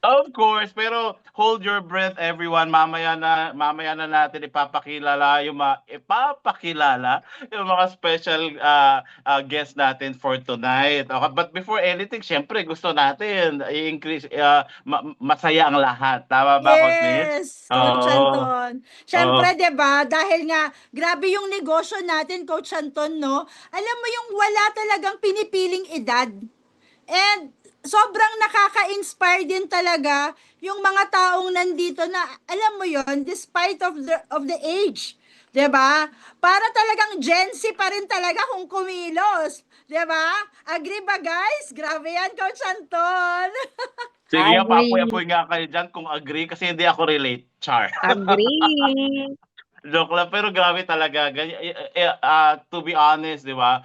Of course, pero hold your breath everyone. Mamaya na natin ipapakilala yung mga special guest natin for tonight. Okay, but before anything, syempre gusto natin i-increase masaya ang lahat. Tama ba, Coach Mitch? Yes, Coach Oo. Anton. Oo. Siyempre, 'di ba, dahil nga grabe yung negosyo natin, Coach Anton, no? Alam mo yung wala talagang pinipiling edad. And sobrang nakaka-inspire din talaga yung mga taong nandito na alam mo yon despite of the age. 'Di ba? Para talagang Gen Z pa rin talaga kung kumilos. 'Di ba? Agree ba guys? Grabe yan, Coach Anton. Sige nga, Agree, paapoy-apoy nga kayo dyan kung agree kasi hindi ako relate. Char. agree. Joke lang, pero grabe talaga to be honest, 'di ba,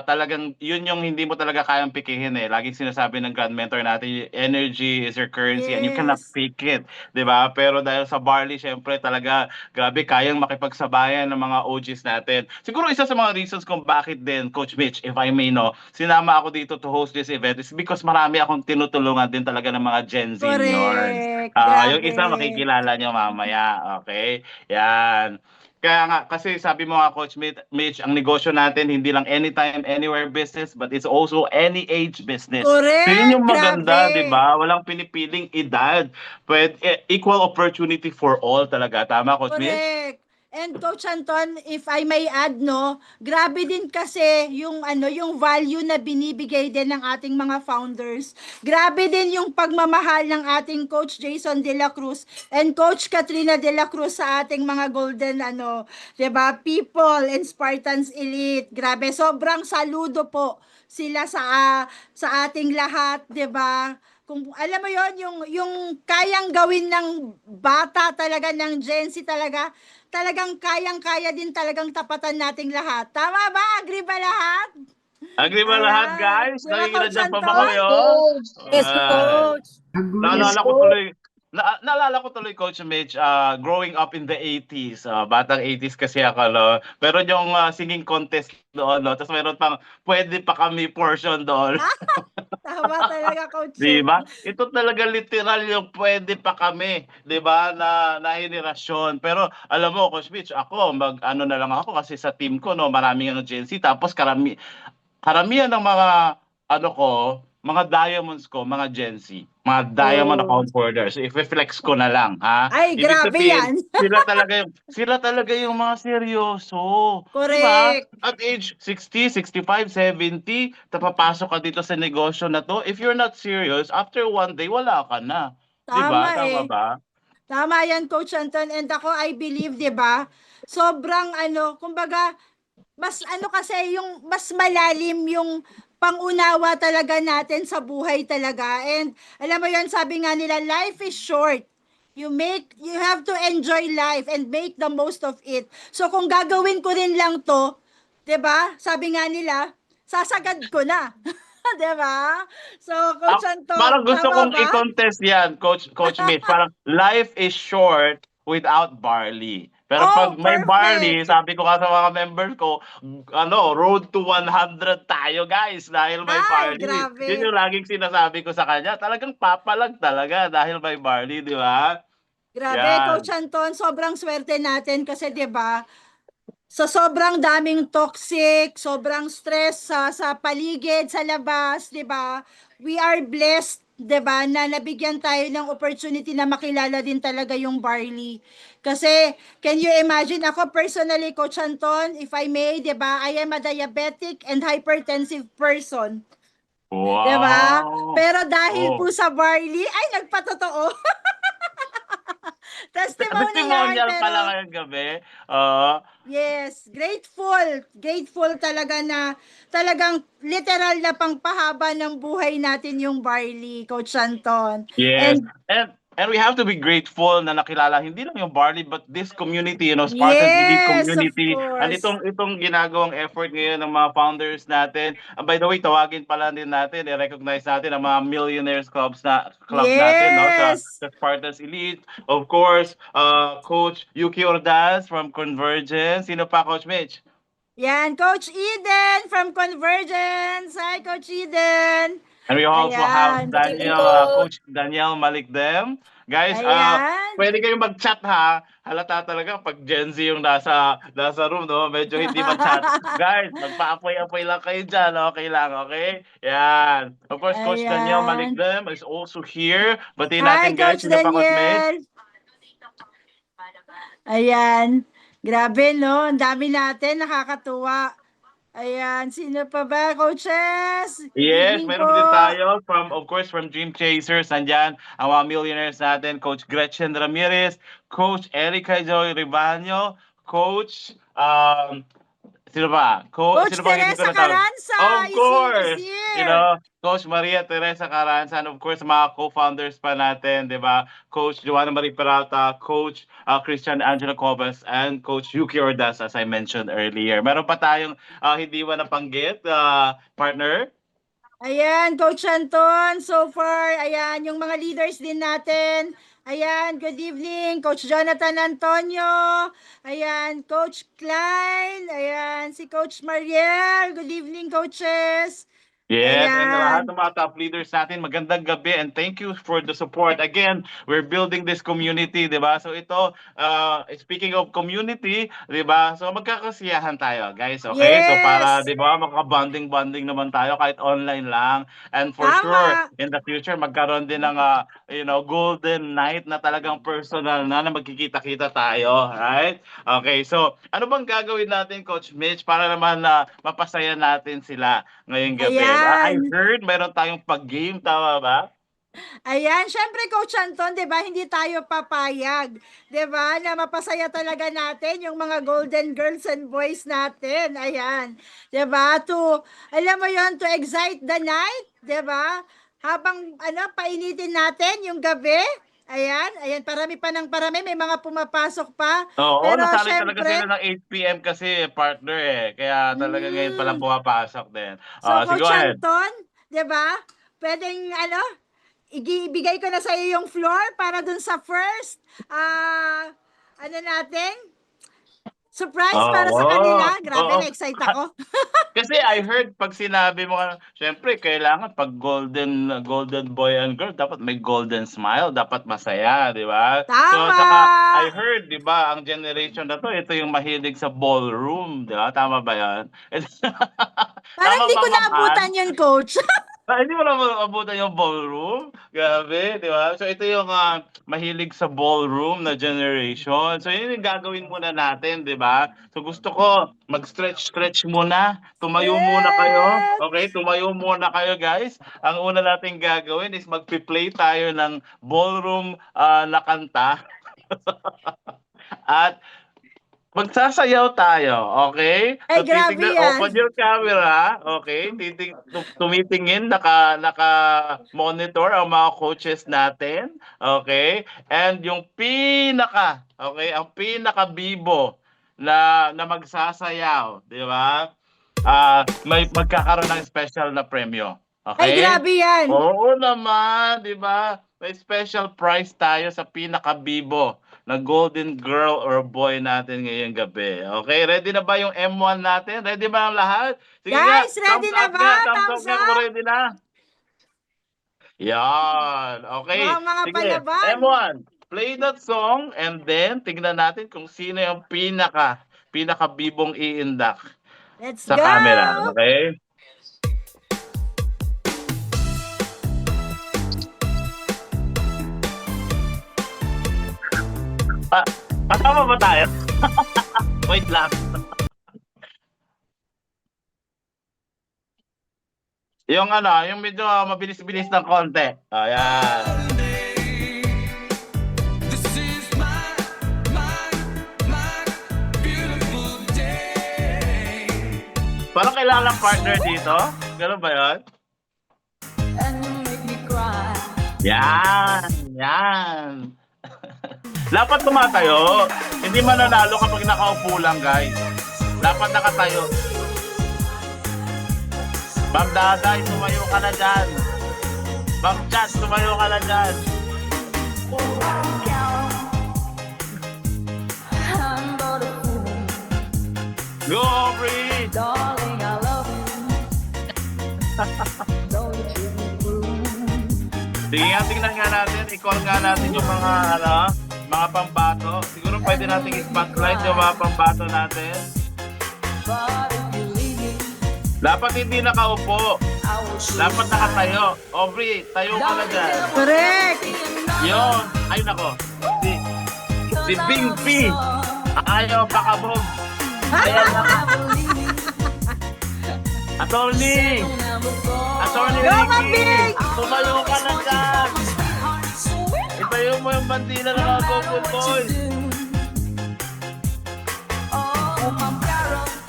talagang 'yun yung hindi mo talaga kayang pikihin, eh. Laging sinasabi ng grand mentor natin, "Energy is your currency and you cannot Yes. fake it." 'Di ba? Pero dahil sa barley siyempre talaga grabe kayang makipagsabayan ng mga OGs natin. Siguro isa sa mga reasons kung bakit din, Coach Mitch, if I may 'no, sinama ako dito to host this event is because marami akong tinutulungan din talaga ng mga Gen Seniors. Correct. Yung Grabe. isa makikilala niyo mamaya, okay? 'Yan. Kaya nga, kasi sabi mo nga Coach Mitch, ang negosyo natin hindi lang anytime, anywhere business, but it's also any age business. So yun Correct. yung maganda, di Grabe. ba? Walang pinipiling edad. Equal opportunity for all talaga. Tama, Coach Mitch? Correct. And Coach Anton, if I may add, no, grabe din kasi yung ano, yung value na binibigay din ng ating mga founders. Grabe din yung pagmamahal ng ating Coach Jason De La Cruz and Coach Katrina De La Cruz sa ating mga golden ano, 'di ba? People and Spartans Elite. Grabe, sobrang saludo po sila sa ating lahat, 'di ba? Kung alam mo yon yung kayang gawin ng bata talaga ng Gen Z talaga talagang kayang-kaya din talagang tapatan nating lahat. Tama ba? Agree ba lahat? Agree ba lahat, Ayan. guys? Di ba, Coach Nanginginig pa ba Anton? Yes, kayo? coach. Yes, Ah, coach. Yes, Naalala ko coach. tuloy naalala ko tuloy Coach Mitch, growing up in the 80s, batang 80s kasi ako 'no. Meron yung, singing contest doon 'no, ta's meron pang "Puwede pa kami" portion doon. Ah, tama talaga, Coach 'Di eh. ba? Ito talaga literal yung "Puwede pa kami", 'di ba, na henerasyon. Pero alam mo Coach Mitch, ako mag-ano na lang ako kasi sa team ko 'no, maraming ano Gen Z tapos karamihan ng mga ano ko, mga diamonds ko, mga Gen Z, mga diamond Oh, account holders. Ife-flex ko na lang, ha. Ay, Ibig grabe sabihin, yan. sila talaga yung mga seryoso, 'di ba? Correct. At age 60, 65, 70, papasok ka dito sa negosyo na 'to, if you're not serious, after one day wala ka na, 'di ba? Tama Tama eh. ba? Tama yan, Coach Anton. And ako, I believe, di ba, sobrang ano, kumbaga, mas ano kasi, yung mas malalim yung pangunawa talaga natin sa buhay talaga. And alam mo yan, sabi nga nila, life is short. You have to enjoy life and make the most of it. So kung gagawin ko rin lang to, 'di ba? Sabi nga nila, sasagad ko na. 'Di ba? So Coach Parang Anton, gusto tama kong ba? i-contest 'yan, Coach Mitch, parang life is short without barley. Pero 'pag Oh, may barley, perfect. sabi ko nga sa mga members ko, ano, road to 100 tayo guys dahil may Ay, barley. grabe. 'Yun yung laging sinasabi ko sa kanya, talagang papalag talaga dahil may barley, 'di ba? Grabe, 'Yan. Coach Anton, sobrang swerte natin kasi 'di ba? Sa sobrang daming toxic, sobrang stress sa paligid, sa labas, 'di ba? We are blessed, 'di ba, na nabigyan tayo ng opportunity na makilala din talaga yung barley. Kasi can you imagine ako personally, Coach Anton, if I may, 'di ba? I am a diabetic and hypertensive person, 'di ba? Wow! Pero dahil po Oh, sa barley, ay nagpatotoo. Testimony yan, testimonial pala pero ngayong gabi, oo. yes, grateful. Grateful talaga na talagang literal na pangpahaba ng buhay natin yung barley, Coach Anton. Yes, And and we have to be grateful na nakilala hindi lang yung Barley but this community, Spartans Elite yes, of Community. And course. itong ginagawang effort ngayon ng mga founders natin. By the way, tawagin pala din natin, i-recognize natin ang mga millionaires club natin, no, Yes. sa Spartans Elite. Of course, Coach Yuki Ordaz from Convergence. Sino pa, Coach Mitch? Yan, Coach Eden from Convergence. Hi, Coach Eden. And we also have Ayan. Daniel, Coach Daniel Malikdem. Guys, Ayan. pwede kayong mag-chat ha. Halata talaga pag Gen Z yung nasa room, no? Medyo hindi ma-chat. Guys, magpa-apoy-apoy lang kayo dyan. Okay lang, okay? Yan. Of course, Coach Daniel Ayan. Malikdem is also here. Batiin Hi, natin, guys, Coach sino pa, Coach Mitch? Daniel. Ayan. Grabe, no? Ang dami natin. Nakakatuwa. Ayan. Sino pa ba, coaches? Good Yes, evening po. meron din tayo of course, from Dream Chasers. Nandyan ang mga millionaires natin, Coach Gretchen Ramirez, Coach Erica Joy Ribaño, Coach, sino ba? Coach Sino ba hindi ko Teresa natawag? Carranza Of is course! here. Coach Maria Teresa Carranza, and of course, mga co-founders pa natin, di ba? Coach Joanna Marie Peralta, Coach Christian Angelo Cobas, and Coach Yuki Ordaz, as I mentioned earlier. Meron pa tayong hindi ba napanggit, partner? Ayan, Coach Anton, so far, ayan, yung mga leaders din natin. Ayan, good evening, Coach Jonathan Antonio. Ayan, Coach Klein. Ayan, si Coach Mariel. Good evening, coaches. Yes, and lahat Ayan. ng mga top leaders natin, magandang gabi and thank you for the support. Again, we're building this community, di ba? So ito, speaking of community, di ba? So magkakasiyahan tayo, guys, okay? So para, Yes. di ba, makaka-bonding naman tayo kahit online lang. And for sure, Tama. in the future, magkaroon din ng, golden night na talagang personal na magkikita-kita tayo, right? Okay, so ano bang gagawin natin, Coach Mitch, para naman na mapasaya natin sila ngayong gabi? I Ayan. heard meron tayong pag-game, tama ba? Ayan, syempre Coach Anton, 'di ba, hindi tayo papayag, 'di ba, na mapasaya talaga natin yung mga golden girls and boys natin. Ayan. 'Di ba? Alam mo 'yon, to excite the night, 'di ba? Habang painitin natin yung gabi. Ayan, parami pa ng parami, may mga pumapasok pa. Oo, Pero nasanay talaga syempre, sila ng 8 PM kasi, partner, eh. Kaya talaga ngayon palang pumapasok din. so So go Coach ahead. Anton, 'di ba? Pwedeng ibigay ko na sa iyo yung floor para dun sa first natin surprise para sa kanila. Grabe, Oo. na-excite ako. Kasi I heard pag sinabi mo, syempre kailangan pag golden boy and girl, dapat may golden smile, dapat masaya, di ba? So Tama. saka I heard, di ba, ang generation na to, ito yung mahilig sa ballroom, di ba? Tama ba yan? Parang Tama hindi ba, ko Ma'am Ann? naabutan yun, coach. Hindi mo na maabutan yung ballroom? Grabe, di ba? So ito yung mahilig sa ballroom na generation. So yun yung gagawin muna natin, di ba? So gusto ko mag-stretch muna. Tumayo muna kayo. Yes. Okay, tumayo muna kayo, guys. Ang una natin gagawin is magpi-play tayo ng ballroom na kanta. At magsasayaw tayo, okay? Ay, grabe yan. Open your camera, okay? Tumitingin, naka-monitor ang mga coaches natin, okay? And yung ang pinaka-bibo na magsasayaw, di ba? May magkakaroon ng special na premyo, okay? Ay, grabe yan. Oo naman, di ba? May special prize tayo sa pinaka-bibo na golden girl or boy natin ngayong gabi. Okay, ready na ba yung M1 natin? Ready ba ang lahat? Sige Guys, nga, ready thumbs na up ba? nga, Thumbs nga kung up? ready na. Yan, okay. Mga Sige, palaban. M1, play that song and then tignan natin kung sino yung pinaka-bibong iindak Let's sa go. camera. Okay? Kasama ba tayo? Wait lang. Yung medyo mabilis-bilis ng konti. Ayan. This is my beautiful day. Parang kailangan ng partner dito. Ganun ba yun? And you make me cry. Yan. Dapat tumatayo. Hindi mananalo kapag nakaupo lang, guys. Dapat nakatayo. Ma'am Daday, tumayo ka na dyan. Ma'am Chat, tumayo ka na dyan. I'm but a fool. Go, Aubrey! Darling, I love you. Don't you treat me Sige nga, tingnan nga natin. I-call nga natin yung mga, mga pambato. Siguro pwede natin i-spotlight yung mga pambato natin. But if you leave me, Dapat hindi nakaupo. I will show Dapat nakatayo. Aubrey, tayo ka na dyan. Correct. Yun. Ay, nako. Si Bing P. Ayaw pakabog. Ayan na. Attorney. Attorney Go, Ricky. Mabing! Tumayo ka na dyan. Itayo mo yung bandila ng mga Gold Boys.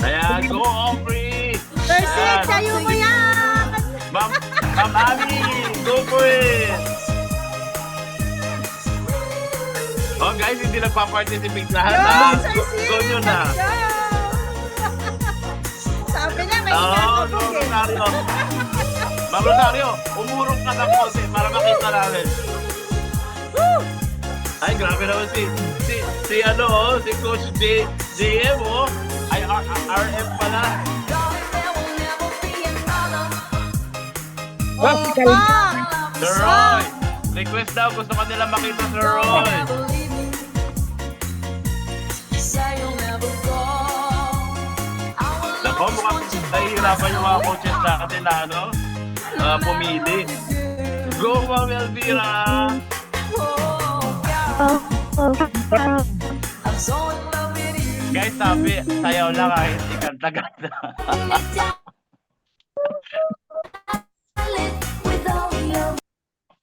Ayan, go Aubrey. Percy, tayo mo yan. Ma'am Ali, go for it. Oh guys, hindi nagpa-participate lahat Go, ha. Percy. Go nyo na. Go. Sabi na, may Oh, inakabog no, eh. Rosario. Ma'am Rosario, umurong ka ng konti para makita namin. Ay, grabe naman si Coach JM, oh. Ay, RM pala. Opa. Sir Roy. Request daw, gusto ka nila makita Sir Roy. Nako, mukhang nahihirapan yung mga coaches natin na pumili. Go, Ma'am Elvira! Guys, sabi, sayaw lang kahit ikanta-ganda.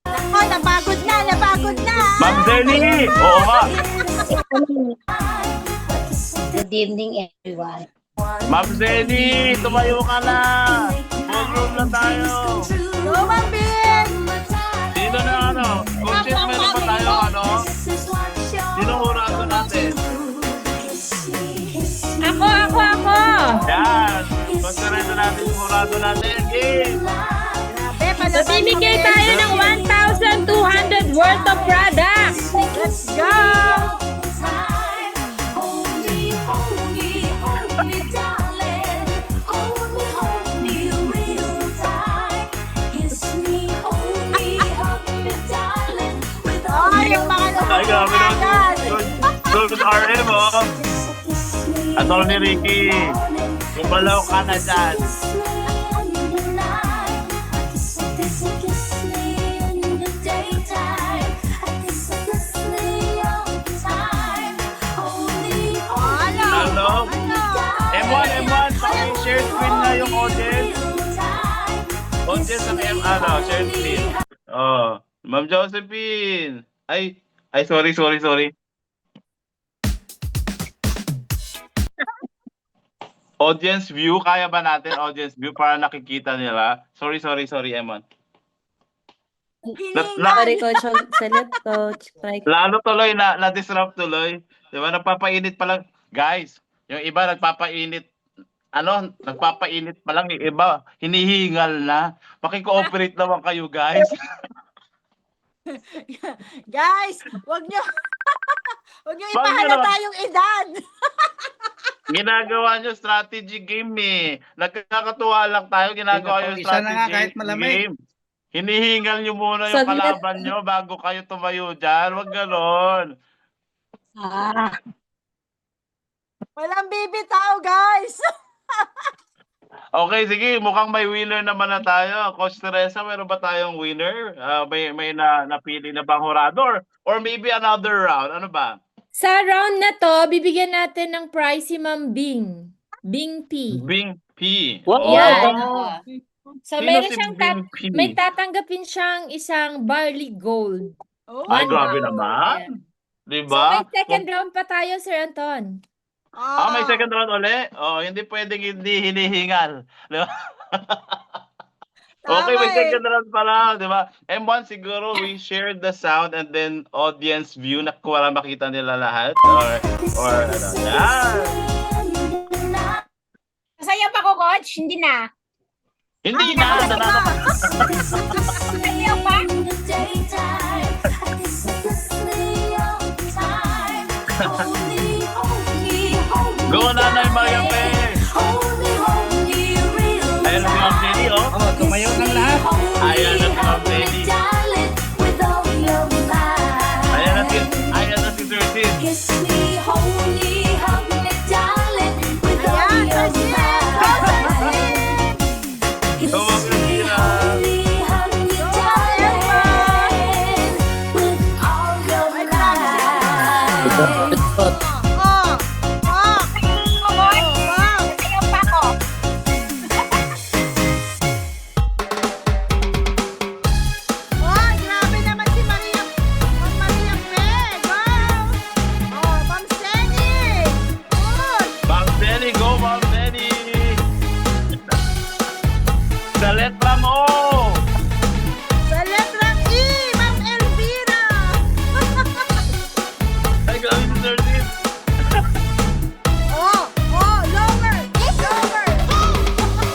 Oh, napagod na, napagod na. Ma'am Zenny! Oo nga! Good evening, everyone. Ma'am Zenny! Tumayo ka na! Ballroom na tayo! Go, Mabing. Sino na Coaches, meron pa tayo Sino hurado natin? Ako! Yan! Konserento natin yung hurado natin. Game! Grabe, palaban Mamimigay kami. tayo ng 1,200 worth of products. Let's go. Oh, yung mga Ay, grabe naman. Good RM, oh. Attorney Ricky. Kumalaw ka na dyan. Hello? M1, paki-share screen na yung audience. Audience ng share screen. Oh, Ma'am Josephine. Ay, sorry. Audience view, kaya ba natin audience view para nakikita nila? Sorry, M1. Sorry, Coach. Salute, Coach. Lalo tuloy na-disrupt tuloy. 'Di ba? Nagpapainit pa lang. Guys, yung iba nagpapainit pa lang, yung iba hinihingal na. Paki-cooperate naman kayo, guys. Guys, wag nyo Wag nyo ipahalata naman. yung edad. Ginagawa nyo strategy game eh. Nagkakatuwa lang tayo, ginagawa yung Isa na nga strategy kahit malamig. game. Hinihingal nyo muna yung Saglit. kalaban nyo bago kayo tumayo dyan. Wag ganon. Walang bibitaw, guys. Okay, sige. Mukhang may winner naman na tayo. Coach Teresa, meron ba tayong winner? May napili na bang hurador? Or maybe another round? Ano ba? Sa round na to, bibigyan natin ng prize si Ma'am Bing. Bing P. Bing P. Wow. Oh. Yan. So, Sino meron si siyang Bing P? may tatanggapin siyang isang barley gold. Oh. Ay, grabe Wow. naman. So, Diba? may second round pa tayo, Sir Anton. May second round uli? Oh, hindi pwedeng hindi hinihingal. Diba? Okay, may Tama eh. second round pala, di ba? M1 siguro we shared the sound and then audience view na wala makita nila lahat or ano. Yan. Masaya pa ko, Coach? Hindi na. Hindi na, nananap. Masaya pa? Go Nanay Maria Pe. Ayan na si Ma'am Jenny, oh. Oh, tumayo ng lahat. Ayan na si Ma'am Jenny. Grabe naman si Maria. Ma'am Maria Pe. Go. Oh, Ma'am Seni. Good. Ma'am Denny, go Ma'am Denny! Sa letrang O! Sa letrang E, Ma'am Elvira. Ay, grabe si Sir Dean. Oh, lower. Lower.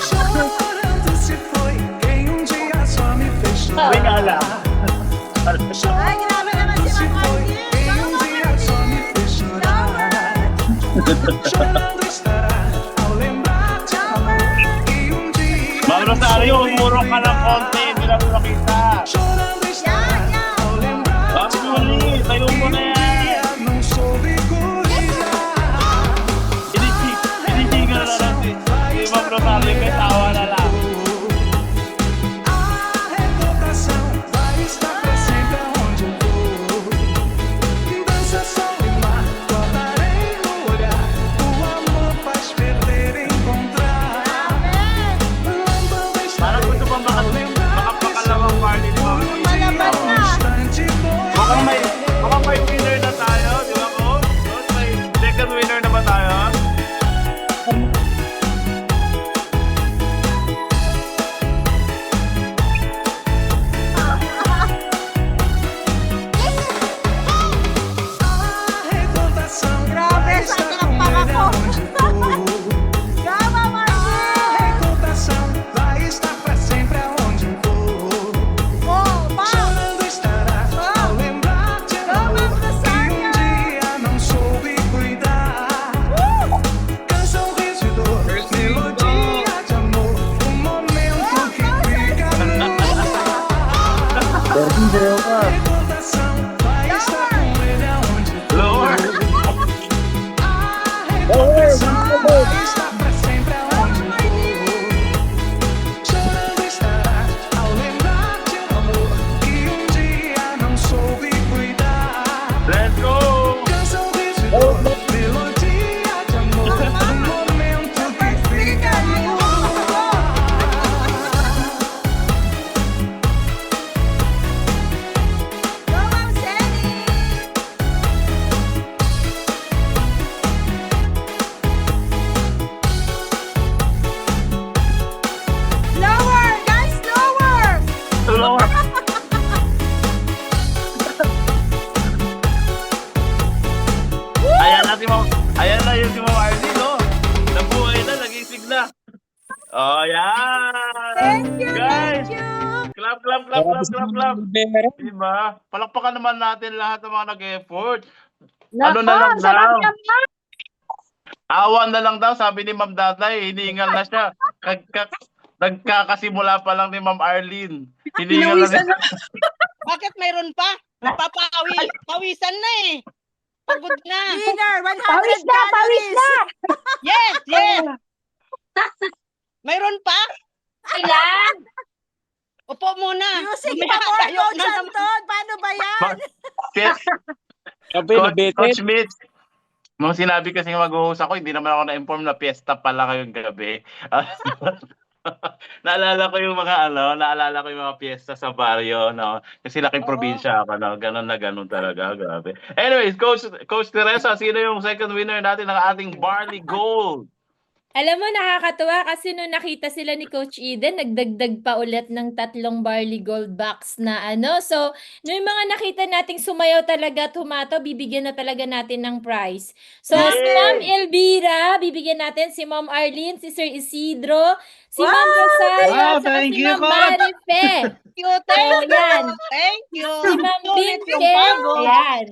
Chorando se foi quem dia só me fez chorar. Uy, ala. Ay, grabe naman si Se Ma'am foi Arlene. quem Go, Ma'am dia só me Arlene. fez chorar. Chorando estará ao lembrar de amor que dia Ma'am Rosario, umurong ka ng konti, hindi na makita. chorando estará ao lembrar Ma'am Julie, tayo mo na yan. não soube cuidar. Hinihingal na lang si Ma'am Rosario, may tawa na lang. A reputação vai estar pra sempre aonde eu vou. Dança, sol e mar, guardarei no olhar. O amor faz perder e encontrar. Lambando Parang gusto pa makapakalawang party ni Ma'am Julie. Malaban na. instante dois. Baka may winner na tayo, di ba ko? May second winner na ba tayo? A reputação Grabe, vai sa estar akin ang com panga ele ko. aonde for. Go, Ma'am A Arlene. reputação vai estar pra sempre aonde eu for. Oh, Ma'am. Chorando estará ao lembrar de amor que dia não soube cuidar. Canção, riso e dor, melodia de amor, um momento que fica no ar. Recordação vai estar com ele aonde for. Lower. A recordação vai estar pra sempre aonde for. Chorando estará ao lembrar de amor que dia não soube cuidar. Let's go! Canção, riso e dor, melodia de amor, um momento que fica no ar. Go, Ma'am Seni. Lower, guys, lower. Lower. Ayan na yun si Ma'am Arlene, no? Nabuhay na, nagising na. Oh, yan! Thank you, Guys, thank you. clap, clap, clap, clap, clap, clap. Diba? Palakpakan naman natin lahat ng mga nag-effort. Ano na lang daw? Awan na lang daw, sabi ni Ma'am Datay, hiningal na siya. Nagkakasimula pa lang ni Ma'am Arlene. Hiningal na siya. Bakit mayroon pa? Pawisan na eh. Pagod na. Winner, 100 Pawis na, pawis calories. na! Yes, yes. Mayroon pa? Ilan? Upo muna. Music Mamaya pa more, tayo Coach na naman. Anton. Paano ba yan? Coach Mitch, nung sinabi kasi mag-host ako, hindi naman ako na-inform na piyesta pala kayong gabi. Naalala ko yung mga piyesta sa baryo, no? Kasi laking Oo. probinsya ako, no? Ganon na ganon talaga, grabe. Anyways, Coach Teresa, sino yung second winner natin ng ating Barley Gold? Alam mo, nakakatuwa kasi nung nakita sila ni Coach Eden, nagdagdag pa ulit ng 3 Barley Gold box na ano. So, nung mga nakita nating sumayaw talaga at humato, bibigyan na talaga natin ng prize. So, si Yay! Ma'am Elvira, bibigyan natin si Ma'am Arlene, si Sir Isidro, si Ma'am Wow! Rosario, Wow, saka thank si you, Ma'am Coach! Marife. Thank yan. you. Thank you. Si Ma'am Sulit yung Binke. pagod. Ayan.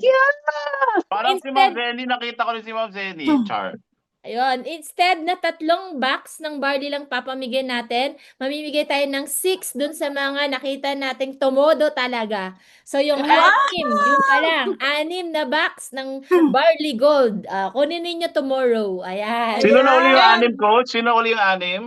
Parang si Ma'am Zenny, nakita ko rin si Ma'am Zenny. Char. Ayun, instead na 3 box ng barley lang papamigay natin, mamimigay tayo ng 6 dun sa mga nakita nating tumodo talaga. So yung 6, yung pa lang, 6 na box ng barley gold. Kunin ninyo tomorrow. Ayan. Sino na uli yung anim, Coach? Sino uli yung anim?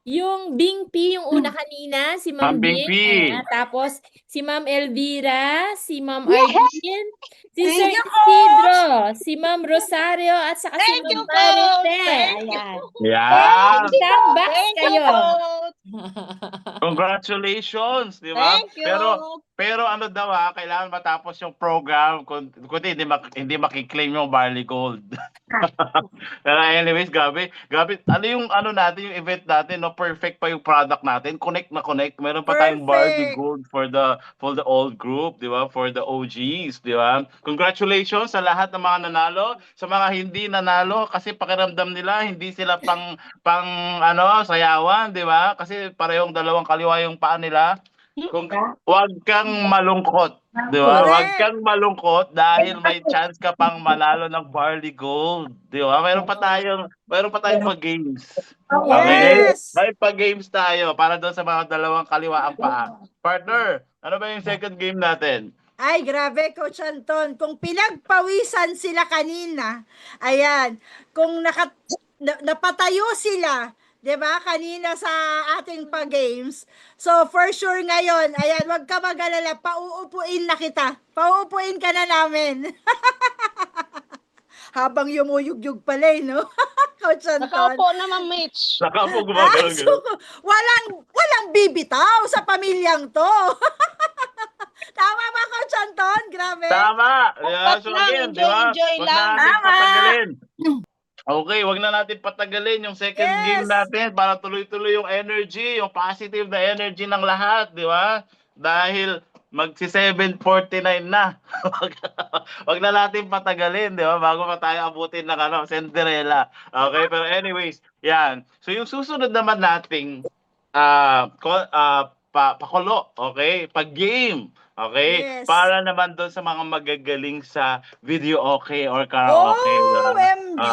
Yung Bing P, yung una kanina, si Ma'am Ma'am Bing Bing. P. Ayan. Tapos, si Ma'am Elvira, si Ma'am Arlene, si Thank Sir you, Isidro, si Ma'am Rosario, at saka si Thank Ma'am you, Marite. Coach. Thank you. Ayan. Yan. Isang box Thank you, kayo. Coach. Congratulations, di ba? Thank you. Pero ano daw kailangan matapos yung program kundi hindi makiklaim yung Barley Gold. Pero anyways, grabe. Ano yung ano natin, yung event natin, no? Perfect pa yung product natin. Connect na connect. Meron pa tayong Barley Perfect. Gold for the old group, di ba? For the OGs, di ba? Congratulations sa lahat ng mga nanalo, sa mga hindi nanalo kasi pakiramdam nila hindi sila pang sayawan, di ba? Kasi parehong dalawang kaliwa yung paa nila. Kung wag kang malungkot, di ba? Correct. Wag kang malungkot dahil may chance ka pang manalo ng Barley Gold, di ba? Meron pa tayong pag-games. Okay? Yes. May pag-games tayo para doon sa mga dalawang kaliwa ang paa. Partner, ano ba yung second game natin? Ay, grabe, Coach Anton. Kung pinagpawisan sila kanina, ayan, kung napatayo sila, 'di ba, kanina sa ating pag-games. So, for sure ngayon, ayan, wag ka mag-alala, pauupuin na kita. Pauupuin ka na namin. Habang yumuyugyug pala, no? Coach Anton. Nakaupo na, Ma'am Mitch. Saka po Ah, gumagano. so, walang bibitaw sa pamilyang to. Tama ba, Coach Anton? Grabe. Tama. Yeah, Dapat so lang, again, di ba? enjoy Wag lang. na natin patagalin. Okay, wag na natin patagalin yung second Yes. game natin para tuloy-tuloy yung energy, yung positive na energy ng lahat, di ba? Dahil magsi 7:49 na. Wag na natin patagalin, di ba? Bago pa tayo abutin ng Cinderella. Okay, pero anyways, yan. So yung susunod naman nating pakulo, okay? Pag-game, okay? Yes. Para naman doon sa mga magagaling sa video okay or karaoke. OMG.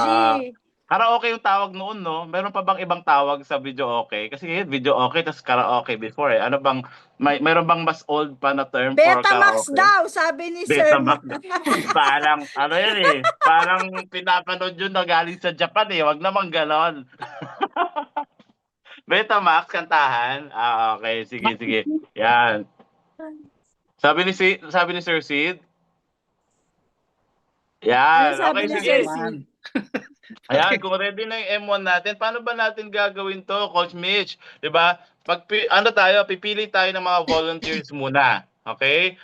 Karaoke yung tawag noon, no? Meron pa bang ibang tawag sa video okay? Kasi ngayon, video okay tas karaoke before eh. Ano bang, meron bang mas old pa na term for Betamax karaoke? daw, sabi ni Sir. Betamax. Parang, yan eh. Parang pinapanood yun na galing sa Japan eh. Wag naman ganon. Betamax, kantahan? Okay. Sige. Yan. Sabi ni Sir Sid? Yan. Ano sabi Okay, ni sige. Sir Sid? Ayan, kung ready na yung M1 natin, paano ba natin gagawin to, Coach Mitch? 'Di ba? Pipili tayo ng mga volunteers muna. Okay?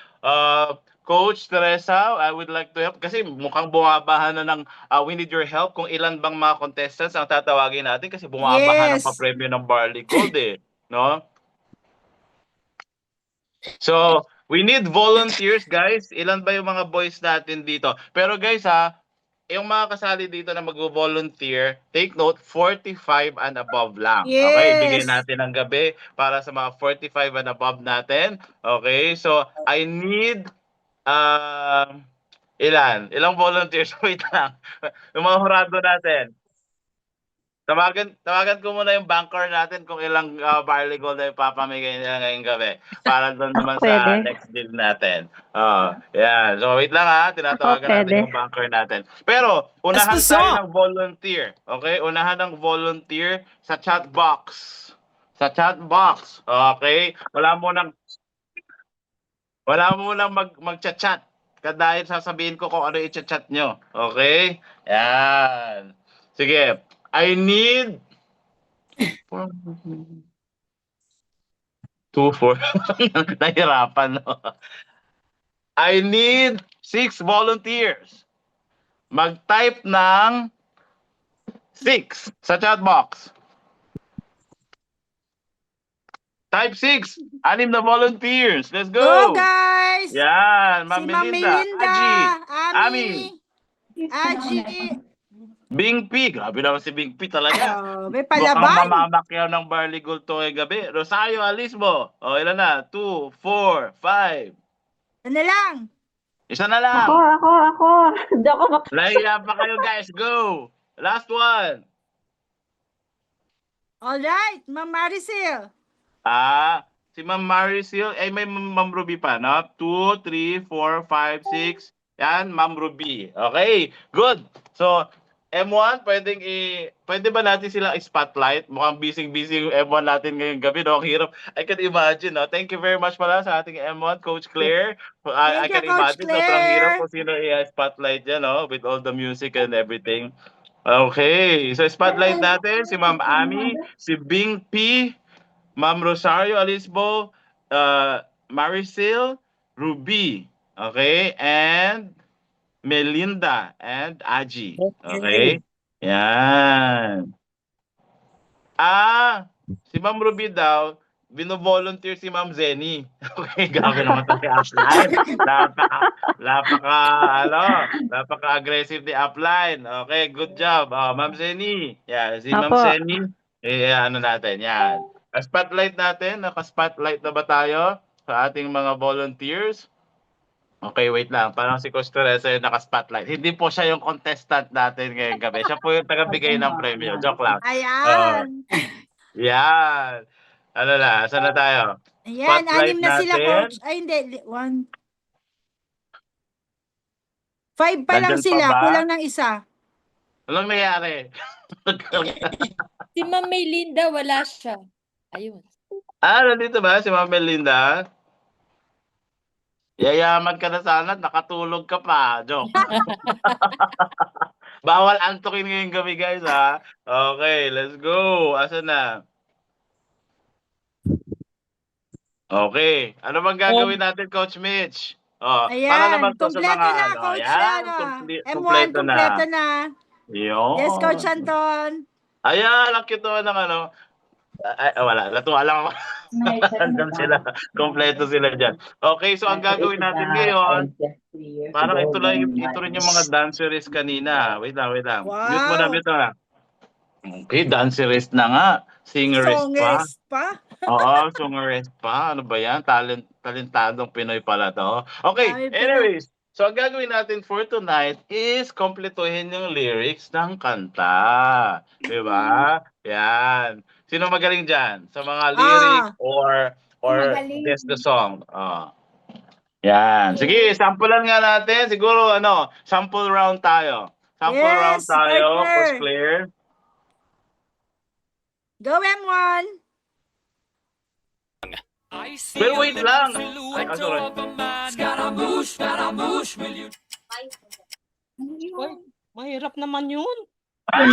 Coach Teresa, I would like to help kasi mukhang bumabaha na ng we need your help kung ilan bang mga contestants ang tatawagin natin kasi bumabaha ng Yes. pa-premyo ng Barley Gold eh, no? So, we need volunteers, guys. Ilan ba yung mga boys natin dito? Pero guys yung mga kasali dito na mag-volunteer, take note, 45 and above lang. Yes. Okay, bigay natin ng gabi para sa mga 45 and above natin. Okay, so I need ilang volunteers? Wait lang. Yung mga hurado natin. Tawagan ko muna yung banker natin kung ilang Barley Gold ay papamigay nila ngayong gabi para doon naman sa next deal natin. Yan. So wait lang tinatawagan natin yung banker natin. Pero unahan tayo ng volunteer. Okay? Unahan ng volunteer sa chat box. Sa chat box. Okay? Wala mo nang mag-chat-chat. Dahil sasabihin ko kung ano i-chat nyo. Okay? Yan. Sige. I need 2, 4. Nahirapan, no? I need 6 volunteers. Mag-type ng 6 sa chat box. Type 6. 6 na volunteers. Let's go. Go, guys. Yan. Ma'am Si Ma'am Melinda. Melinda, Aji, Bing P. Grabe naman si Bing P talaga. may Mukhang palaban. mamamakyaw ng Barley Gold to gabi. Rosario Alismo. Ilan na? 2, 4, 5. Ano lang? Isa na lang. Ako. Hindi ako Lahiya pa kayo, guys. Go. Last one. All right, Ma'am Maricel. Si Ma'am Maricel. May Ma'am Ruby pa, no? 2, 3, 4, 5, 6. Yan, Ma'am Ruby. Okay. Good. So, M1, pwede ba natin silang spotlight? Mukhang busy-busy yung M1 natin ngayong gabi, no? Ang hirap. I can imagine, no? Thank you very much pala sa ating M1, Coach Claire. I Thank you, can Coach imagine, sobrang hirap Claire. kung sino i-spotlight dyan, no? With all the music and everything. Okay, so spotlight natin si Ma'am Ami, si Bing P, Ma'am Rosario Alisbo, Maricel, Ruby, okay, and Melinda and Aji. Okay? Yan. Si Ma'am Ruby daw, bino-volunteer si Ma'am Zenny. Okay, grabe naman ito si upline. Napaka-aggressive ni upline. Okay, good job. Ma'am Zenny. Yan, si Ma'am Apo. Zenny. Ano natin, yan. Spotlight natin, naka-spotlight na ba tayo sa ating mga volunteers? Okay, wait lang. Parang si Coach Teresa yung naka-spotlight. Hindi po siya yung contestant natin ngayong gabi. Siya po yung taga-bigay ng premyo. Joke lang. Ayan. Yan. Ano na? Saan na tayo? Ayan, Spotlight 6 na sila, natin. Coach. Ay, hindi. 1. 5 pa lang Nandyan pa sila. ba? Kulang ng isa. Anong nangyari? Si Ma'am Melinda, wala siya. Ayun. Nandito ba si Ma'am Melinda? Yayaman ka na sana, nakatulog ka pa. Joke. Bawal antukin ngayong gabi, guys, ha? Okay, let's go. Asan na? Okay. Ano bang gagawin natin, Coach Mitch? Para Ayan, naman to sa kompleto mga na, ano. Coach. Ayan, Ano? M1, kompleto na. kompleto na. Yun. Yes, Coach Anton. Ayan, ang cute naman ng ano. Wala, natuwa lang ako. Andun sila. Kompleto sila dyan. Okay, so ang gagawin natin ngayon, parang ito rin yung mga dancerist kanina. Wait lang. Wow. Mute mo na. Okay, dancerist na nga. Singerist pa. Songerist pa. Oo, songerist pa. Ano ba yan? Talentadong Pinoy pala to. Okay, Dami pala. anyways. So, ang gagawin natin for tonight is kompletuhin yung lyrics ng kanta. Diba? Yan. Sino magaling dyan? Sa mga lyrics or Magaling. guess the song? Yan. Sige, sampulan nga natin. Siguro, sample round tayo. Sample Yes, round tayo. partner. Coach Claire. Go M1. Pero wait lang. Ay, sorry. Uy, mahirap naman yun. Ang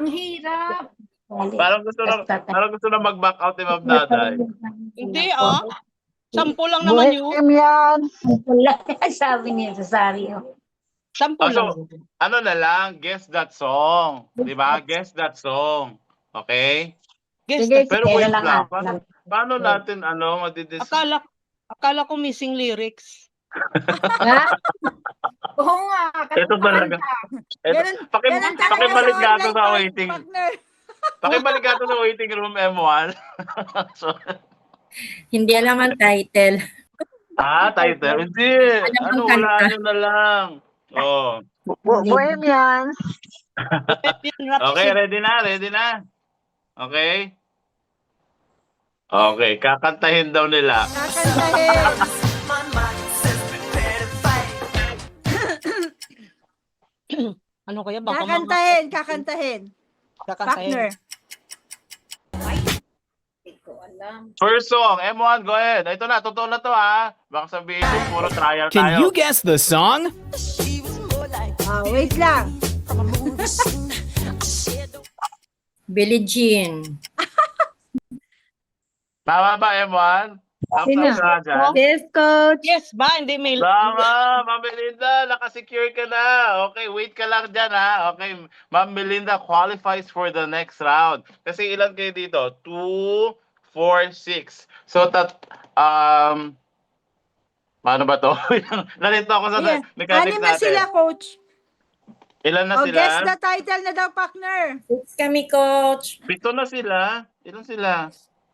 hirap. Parang gusto na mag-back out ni Ma'am Daday. Hindi Sampo lang naman yun. Sabi ni Rosario. Sampo So, lang. ano na lang, guess that song. Di ba? Guess that song. Okay? Guess Sige, that. Pero sige, wait lang lang. nga. Paano natin, madidis... Akala ko missing lyrics. Ha? Oo nga. Ito talaga. Ganun talaga Pakibalik nga ito online sa waiting. partner. Pakibalik nga ito sa waiting room M1. So, Hindi alam ang title. title. Hindi. Alam ang Wala kanta. nyo na lang. Bohemians. Okay, ready na? Okay? Okay, kakantahin daw nila. Kakantahin. Ano kaya? Baka Kakantahin. kakantahin. Partner. First song, M1, go ahead. Ito na, totoo na to ha. Baka sabihin ko, puro trial tayo. Can you guess the song? Wait lang. Billie Jean. Tama ba, M1? Sino? Tama dyan? Yes, Coach. Yes ba? Hindi may... Tama, Ma'am Melinda, nakasecure ka na. Okay, wait ka lang dyan ha. Okay, Ma'am Melinda qualifies for the next round. Kasi ilan kayo dito? 2, 4, 6. So, paano ba to? Nalito ako sa Ayan. mechanics 6 na natin. sila, Coach. Ilan na sila? Guess the title na daw, partner. 6 kami, Coach. 7 na sila. Ilan sila?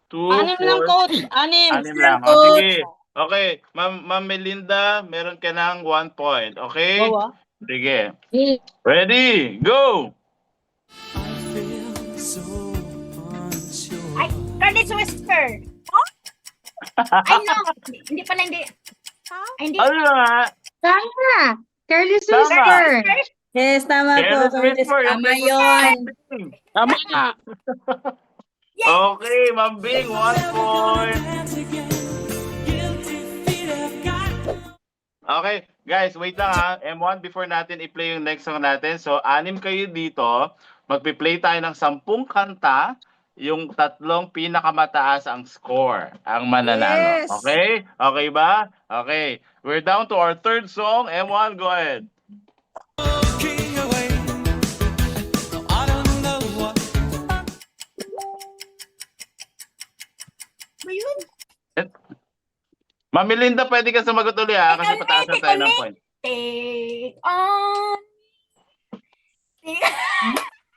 2, Anim lang, 4, coach. Anim. 6 lang. O, sige. Okay, Ma'am Melinda, meron ka ng 1 point. Okay? Wow, Sige. Ready? Go! Careless Whisper. Ay, no. Hindi pala, hindi. Ay, hindi. Ano nga? Tama. Careless Tama. Whisper. Yes, tama po. Careless Whisper. yung Tama favorite yun. thing. Tama nga. Okay, Ma'am Bing, 1 point. Okay, guys, wait lang ha. M1, before natin i-play yung next song natin. So, 6 kayo dito. Magpi-play tayo ng 10 kanta. Yung 3 pinakamataas ang score, ang mananalo. Yes. Okay? Okay ba? Okay. We're down to our 3rd song. M1, go ahead. Walking away. I don't know what. Mami Linda, pwede ka sumagot ulit ha, kasi Ikaw, pataas na ikaw, tayo ng ikaw. point. Take on.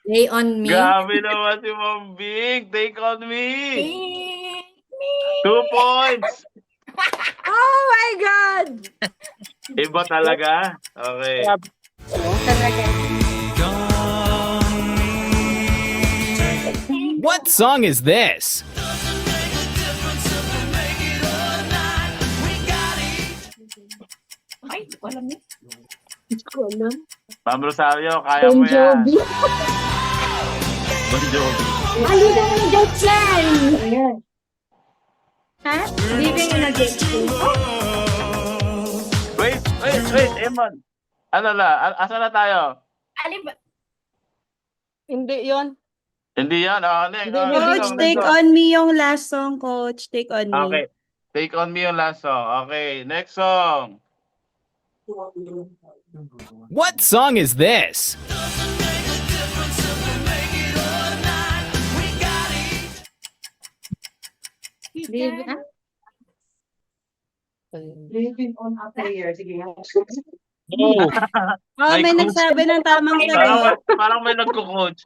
Lay on me. Grabe naman si Ma'am Bing. Take on me. Take me. 2 points. Oh my God! Iba talaga. Okay. What song is this? Ay, di ko alam yun. Ma'am Rosario, kaya mo yan. Bon Jovi. Halika na Jetson! Ha? Living in a Jetson. Wait, Emon. Ano na? Asa na tayo? Alin ba? Hindi yon. Hindi yan. Next. Coach, take on me yung last song, Coach. Take on me. Okay. Take on me yung last song. Okay. Next song. What song is this? Living on a prayer. Sige nga. Oh, Oh, may coach. nagsabi ng tamang sagot. Parang may nagko-coach.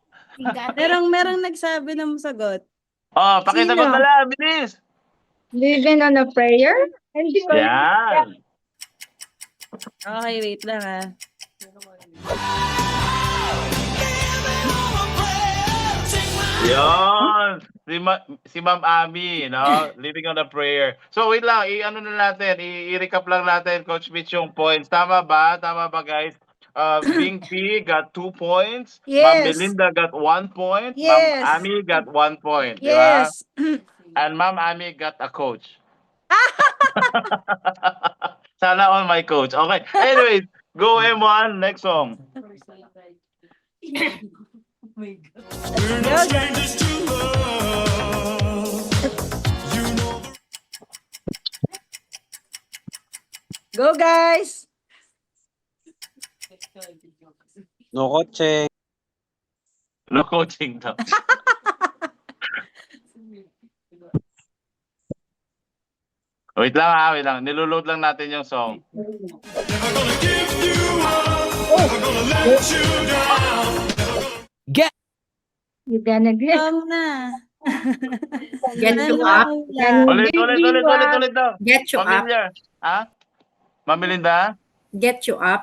Merong nagsabi ng sagot. Oh, pakisagot Sino? na lang. Bilis. Living on a prayer? Hindi ko. Yan. Okay, wait lang ah. Yon. Si Ma'am Ami, no? Living on a prayer. So, wait lang. I-ano na natin. I-recap lang natin, Coach Mitch, yung points. Tama ba? Tama ba, guys? Bing P got 2 points. Ma'am Yes. Belinda got 1 point. Yes. Ma'am Ami got 1 point. Di ba? Yes. And Ma'am Ami got a coach. Sana all my coach. Okay. Anyways, go M1. Next song. Go guys! No kotse. No coaching daw. Wait lang ha, wait lang. Niluload lang natin yung song. Get You gonna get. Song na. Get you up. Ulit daw. Get you up. Familiar. Ha? Ma'am Belinda? Get you up.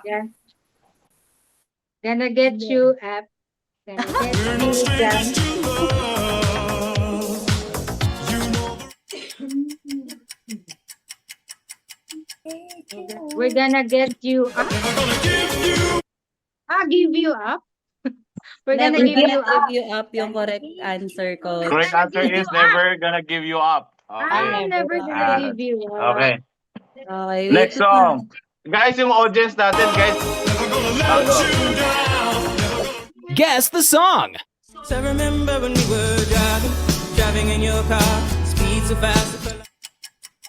Gonna get you up. Gonna get you down. We're gonna get you up. Give you up. We're gonna Never give you gonna up. give you up yung correct answer, Coach. Correct answer is never gonna give you up. I'm Okay. never Ah, gonna give you up. Okay. Okay, wait Next song. Guys, yung audience natin, guys. guess the song. I remember when we were driving in your car, speed so fast.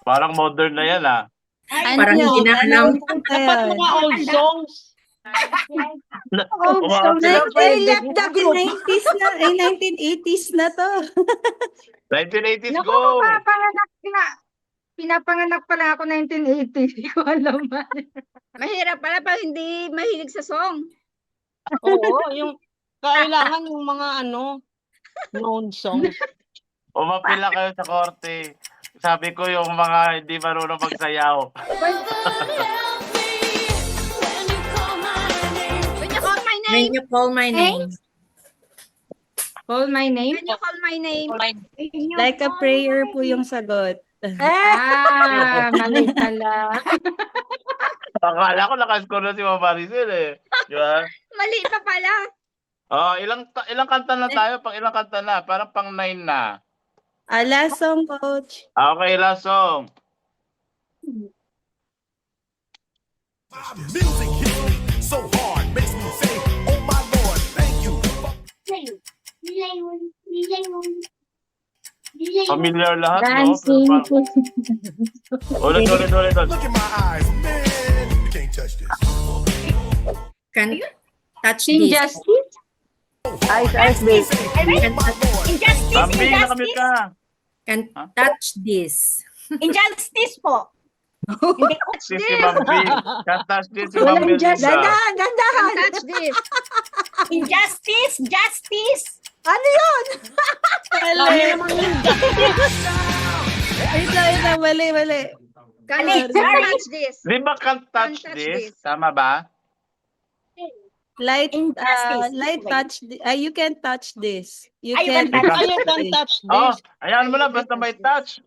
Parang modern na yan, ah. Parang hindi na alam. Dapat mga old songs. They left the group. 90s na, 1980s na to. 1980s, Naku, go! pinapanganak pa lang ako 1980. Hindi ko alam. Mahirap pala pag hindi mahilig sa song. Oo, yung kailangan yung mga known songs. Umapila kayo sa korte. Sabi ko yung mga hindi marunong magsayaw. When you call my name. When you call my name. Call my name? When you call my name. Like a prayer po yung sagot. Mali pala. Akala ko nakascore na si Mama Maricel, eh. Di ba? Mali pa pala. Oh, ilang kanta na tayo? Pang ilang kanta na? Parang pang 9 na. Last song, Coach. Okay, last song. Music hits me so hard, makes me say, oh my Lord, thank you. Familiar lahat, no? Dancing. Ulit. Look in my eyes, man, you can't touch this. Can touch this. Injustice? Ice, babe. Oh my Lord. Injustice, Bambi, nakamit ka. Can touch this. Injustice po. Si Bambi. Can't touch this si Bambi. Gandahan, gandahan. Touch this. Injustice, justice. Ano yun? Mali. Can't touch this. Di ba can't touch Can't touch this? this. Tama ba? Light Injustice. touch. You can touch this. You Ay, can you can touch Oh, this. ayan mo na, basta may touch.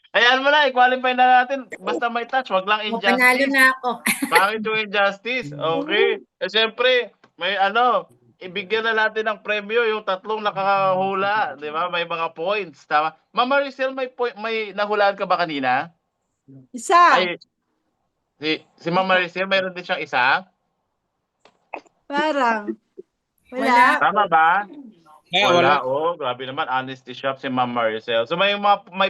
Ayan mo na, i-qualify na natin. Basta may touch, wag lang O, panalo injustice. na ako. Bakit yung injustice? Okay. Eh, siyempre, may ibigyan na natin ng premyo yung tatlong nakahula, di ba? May mga points, tama? Ma'am Maricel, may nahulaan ka ba kanina? Isa. Ay, si Ma'am Maricel, mayroon din siyang isa? Parang. Wala. Tama ba? Wala. Oh, grabe naman. Honesty shop si Ma'am Maricel. So may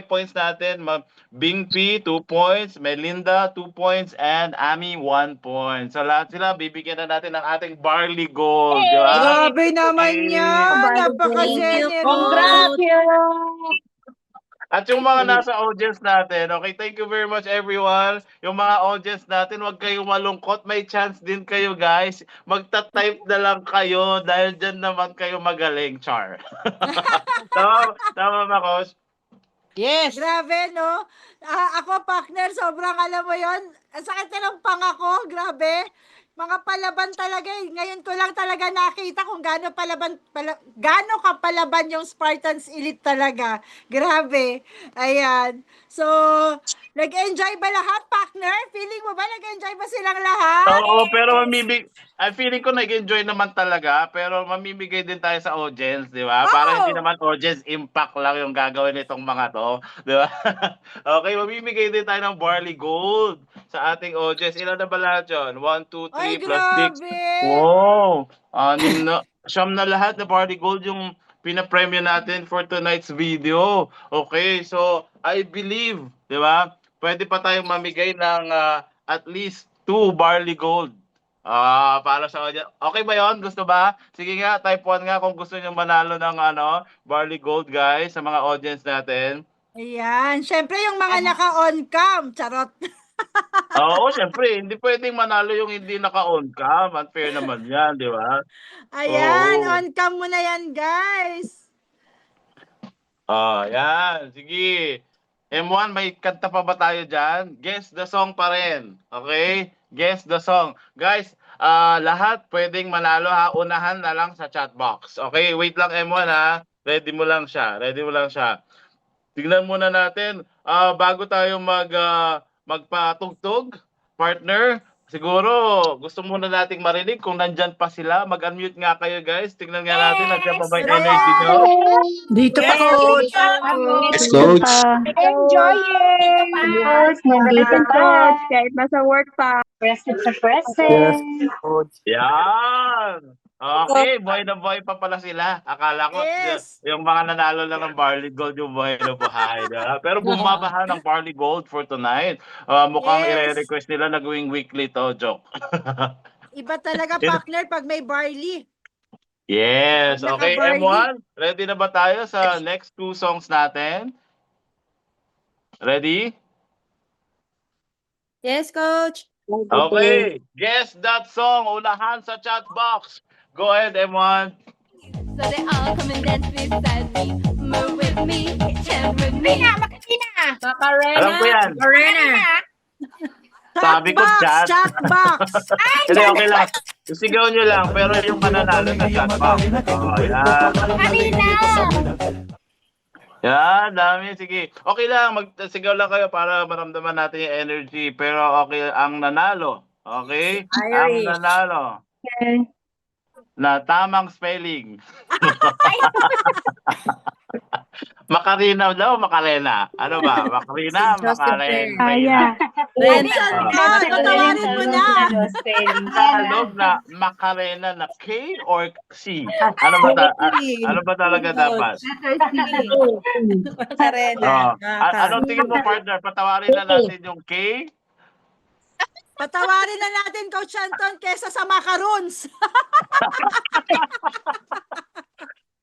points natin. Bing P, 2 points. Melinda, 2 points. And Ami, 1 point. So lahat sila, bibigyan na natin ng ating Barley Gold. Di ba? Grabe naman yan. Napaka-generous. Congrats. At yung mga nasa audience natin, okay, thank you very much everyone. Yung mga audience natin, huwag kayong malungkot. May chance din kayo guys. Magta-type na lang kayo dahil dyan naman kayo magaling, Char. Tama ba, Coach? Yes. Grabe, no? Ako, partner, sobrang alam mo yon. Ang sakit na ng pangako. Grabe. Mga palaban talaga eh. Ngayon ko lang talaga nakita kung gaano kapalaban yung Spartans Elite talaga. Grabe. Ayan. So, nag-enjoy ba lahat, partner? Feeling mo ba nag-enjoy ba silang lahat? Oo, pero feeling ko nag-enjoy naman talaga, pero mamimigay din tayo sa audience, di ba? Para hindi naman audience impact lang yung gagawin nitong mga to, di ba? Okay, mamimigay din tayo ng Barley Gold sa ating audience. Ilan na ba lahat yun? 1, 2, 3, Ay, plus 6. grabe. Wow! Siyam na lahat na Barley Gold yung pinapremyo natin for tonight's video. Okay, so I believe, di ba? Pwede pa tayong mamigay ng at least 2 Barley Gold. Para sa audience. Okay ba yon? Gusto ba? Sige nga, type 1 nga kung gusto niyo manalo ng Barley Gold, guys, sa mga audience natin. Ayan. Syempre yung mga naka-on cam. Charot. Oo, syempre, hindi pwedeng manalo yung hindi naka-on cam. Unfair naman yan, di ba? Ayan. Oo. On cam mo na yan, guys. Yan. Sige. M1, may kanta pa ba tayo dyan? Guess the song pa rin. Okay? Guess the song. Guys, lahat pwedeng manalo ha. Unahan na lang sa chat box. Okay? Wait lang M1 ha. Ready mo lang siya. Tignan muna natin. Bago tayo magpatugtog, partner, siguro gusto muna nating marinig kung nandyan pa sila. Mag-unmute nga kayo guys. Tignan nga natin. Nandiyan pa ba yung energy nyo? Dito pa, coach. Yes, coach. Enjoy it! Nandito pa. Kahit nasa work pa. Present sa present. Yan! Okay, buhay na buhay pa pala sila. Akala ko Yes. yung mga nanalo lang ng Barley Gold yung buhay na buhay. Pero bumabaha ng Barley Gold for tonight. Mukhang Yes. i-request nila na gawing weekly to, joke. Iba talaga, partner, pag may barley. Yes, okay. Naka-Barley. M1, ready na ba tayo sa next 2 songs natin? Ready? Yes, coach. Okay, guess that song. Unahan sa chat box. Go ahead, M1. So they all come and dance beside me. Move with me, chant with me. Makakina. Macarena. Alam ko yan. Macarena. Sabi ko, chat. Chat box. Hindi, okay lang. Sigaw nyo lang, pero yung mananalo na chat box. Yan. Kanina. Yan, dami. Sige. Okay lang, magsigaw lang kayo para maramdaman natin yung energy. Pero okay, ang nanalo Okay? Ang Irish. nanalo Okay. na tamang spelling. Macarena daw, Macarena. Ano ba? Macarena, Macarena. Yeah. Buksan mo, Ah, tatawarin mo na. Tagalog na Macarena na K or C? Ano ba ano ba talaga dapat? Macarena. Anong tingin mo, partner? Patawarin na natin yung K? Patawarin na natin, Coach Anton, kesa sa macaroons.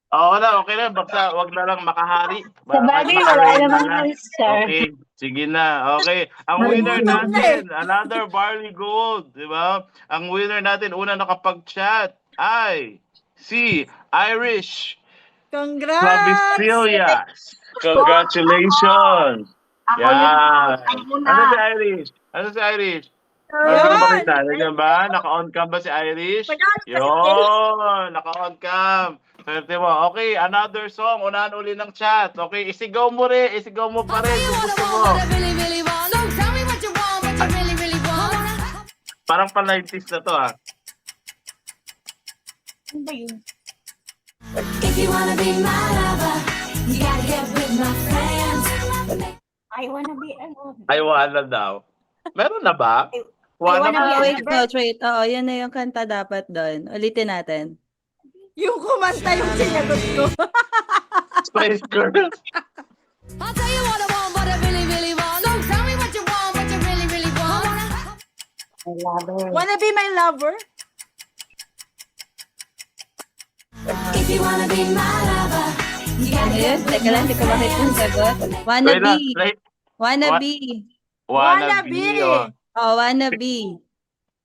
Oo na, okay na. Basta wag na lang makahari. Sa bagay, wala Macarena namang na. answer. Okay, sige na. Okay. Ang winner Nagutom na natin, another barley gold, di ba? Ang winner natin, una nakapag-chat ay si Irish Congrats! Flavispilias. Congratulations! Yan. Ano si Irish? Ano si Irish? Ano ba kita? Nandiyan ba? Naka-on cam ba si Irish? Yun! Naka-on cam. Swerte mo. Okay, another song. Unahan uli ng chat. Okay, isigaw mo rin. Isigaw mo pa rin kung gusto mo. Parang pa-90s na to ah. If you wanna be my lover, you gotta get with my friends. Ay, wala daw. Meron na ba? Wala na. Wait, Coach, wait. Oo, yan na yung kanta dapat doon. Ulitin natin. Yung kumanta yung sinagot ko. Spice Girls. I'll tell you what I want, what I really, really want. So tell me what you want, what you really, really want. Wanna be my lover? If you wanna be my lover, you gotta Ayun, get with teka lang, my di ko makita yung friends. sagot. Wait Wanna lang. be. Wait. Wanna What? be. Wanna be. Oh. Oh, wanna be.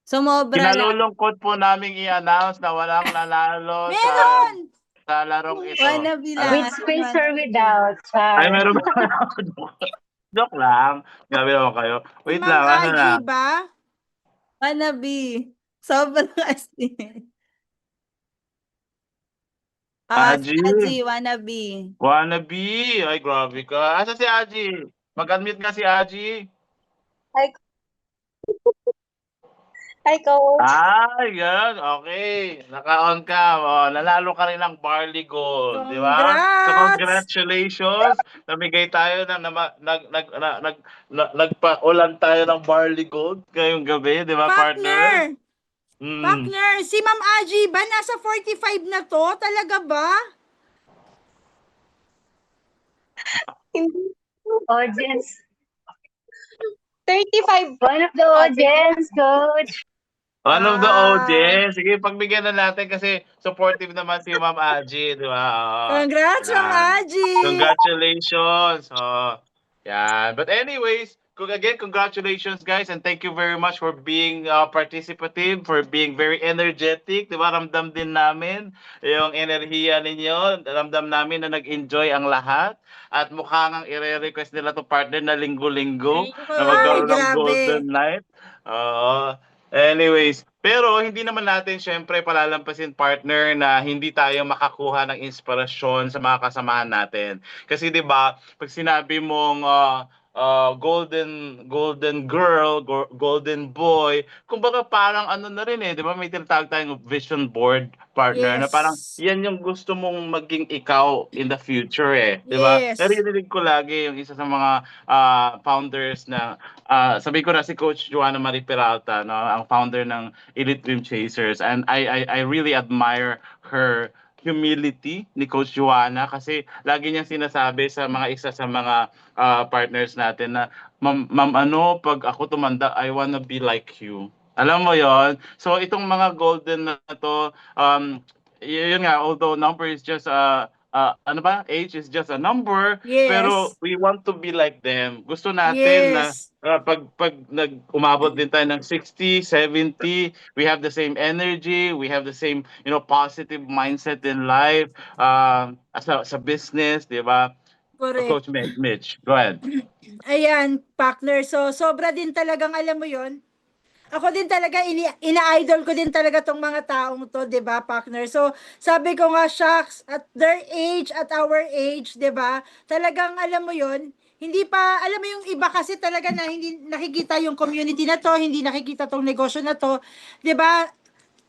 Sumobra lang. Kinalulungkot po namin i-announce na walang nanalo Meron! sa larong ito. Wanna be lang. With space or without? Ay, meron ba? Joke lang. Grabe naman kayo. Wait Ma'am lang. Ano Aji na? ba? Wanna be. Sobrang asin. Aji. Aji, wanna be. Wanna be. Ay, grabe ka. Asa si Aji? Mag-unmute nga si Aji. Hi, Coach. Ay, yan. Okay. Naka-on ka. Oh, nanalo ka rin ng Barley Gold. Di ba? Congrats! So, congratulations. Namigay tayo ng nagpa-ulan tayo ng Barley Gold ngayong gabi. Di ba, partner? Partner! Partner, si Ma'am Aji ba nasa 45 na to? Talaga ba? Audience. 35. One of the audience, Coach. One of the Ah. audience. Sige, pagbigyan na natin kasi supportive naman si Ma'am Aji. Di ba? Oo. Congrats, Ma'am Yan. Aji! Congratulations. Oh, yeah. But anyways, again, congratulations guys and thank you very much for being participative, for being very energetic. Diba? Ramdam din namin yung enerhiya ninyo. Ramdam namin na nag-enjoy ang lahat. At mukhang ang ire-request nila to partner na linggo-linggo na magkaroon ng grabe. Golden Night. Oo. Anyways, pero hindi naman natin syempre palalampasin partner na hindi tayo makakuha ng inspirasyon sa mga kasamahan natin. Kasi 'di ba, pag sinabi mong golden girl, golden boy, kumbaga parang ano na rin 'di ba? May tinatawag tayong vision board partner na Yes. parang yan yung gusto mong maging ikaw in the future 'di ba? Yes. Naririnig ko lagi yung isa sa mga founders na sabi ko na si Coach Joanna Marie Peralta, no, ang founder ng Elite Dream Chasers, and I really admire her humility ni Coach Joanna kasi lagi niyang sinasabi sa mga isa sa mga partners natin na ma'am ano, pag ako tumanda, I wanna be like you. Alam mo yon. So itong mga golden na to, yun nga, although number is just ano ba? Age is just a number, Yes. pero we want to be like them. Gusto natin na Yes. pag umabot din tayo ng 60, 70, we have the same energy, we have the same, positive mindset in life, sa business, 'di ba? Correct. Coach Mitch, go ahead. Ayan, partner. So, sobra din talagang, alam mo yon. Ako din talaga, ina-idol ko din talaga tong mga taong to, 'di ba, partner? So, sabi ko nga, shucks, at their age, at our age, 'di ba? Talagang, alam mo yon, hindi pa, alam mo yung iba kasi talaga na hindi nakikita yung community na to, hindi nakikita tong negosyo na to, 'di ba?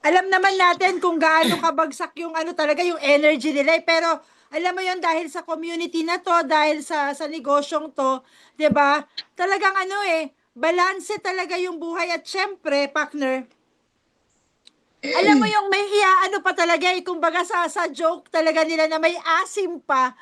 Alam naman natin kung gaano kabagsak yung ano talaga yung energy nila, pero alam mo yon dahil sa community na to, dahil sa negosyong to, 'di ba? Talagang ano balanse talaga yung buhay at syempre, partner, alam mo yung may ano pa talaga kumbaga sa joke talaga nila na may asim pa.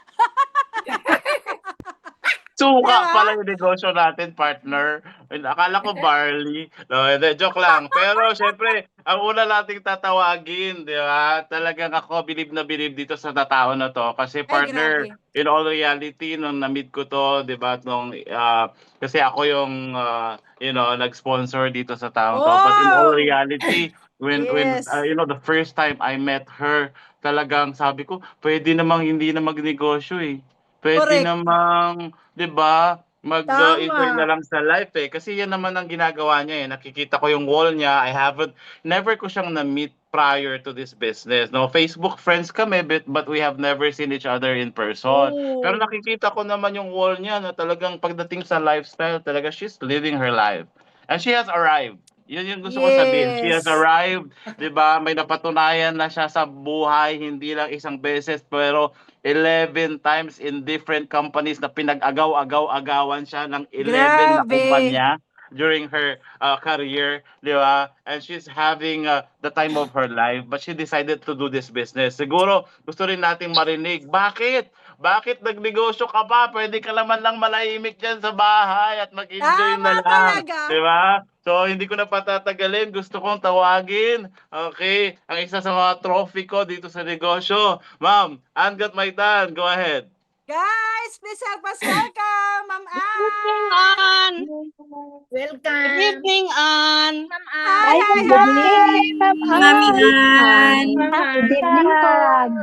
Suka Diba? pala yung negosyo natin, partner. Akala ko barley. No, hindi, joke lang. Pero syempre, ang una nating tatawagin, di ba? Talagang ako bilib dito sa tao na to. Kasi partner, grabe. in all reality, nung na-meet ko to, di ba? Kasi ako yung, nag-sponsor dito sa taong to. But in all Oh! reality, when Yes. the first time I met her, talagang sabi ko, pwede namang hindi na magnegosyo eh. Pwede Correct. namang, 'di ba, enjoy Tama. na lang sa life eh. Kasi 'yan naman ang ginagawa niya eh. Nakikita ko yung wall niya. Never ko siyang na-meet prior to this business. No, Facebook friends kami but we have never seen each other in person. Pero Oh. nakikita ko naman yung wall niya na talagang pagdating sa lifestyle, talaga she's living her life. And she has arrived. Yun yung gusto kong sabihin. She has Yes. arrived, 'di ba? May napatunayan na siya sa buhay, hindi lang isang beses pero 11 times in different companies na pinag-agaw-agaw-agawan siya ng 11 na Grabe. kumpanya during her career, di ba? And she's having the time of her life, but she decided to do this business. Siguro gusto rin nating marinig, bakit? Bakit nagnegosyo ka pa? Pwede ka naman lang malahimik dyan sa bahay at mag-enjoy Tama na lang. talaga. Di ba? So, hindi ko na patatagalin. Gusto kong tawagin. Okay. Ang isa sa mga trophy ko dito sa negosyo. Ma'am, Angat Maitan, go ahead. Guys, please help us welcome Ma'am Ann. Ann. Welcome. Good evening, Ann. Hi, hi, Good hi. evening, Ma'am Mami Ann. Ann. Good evening po.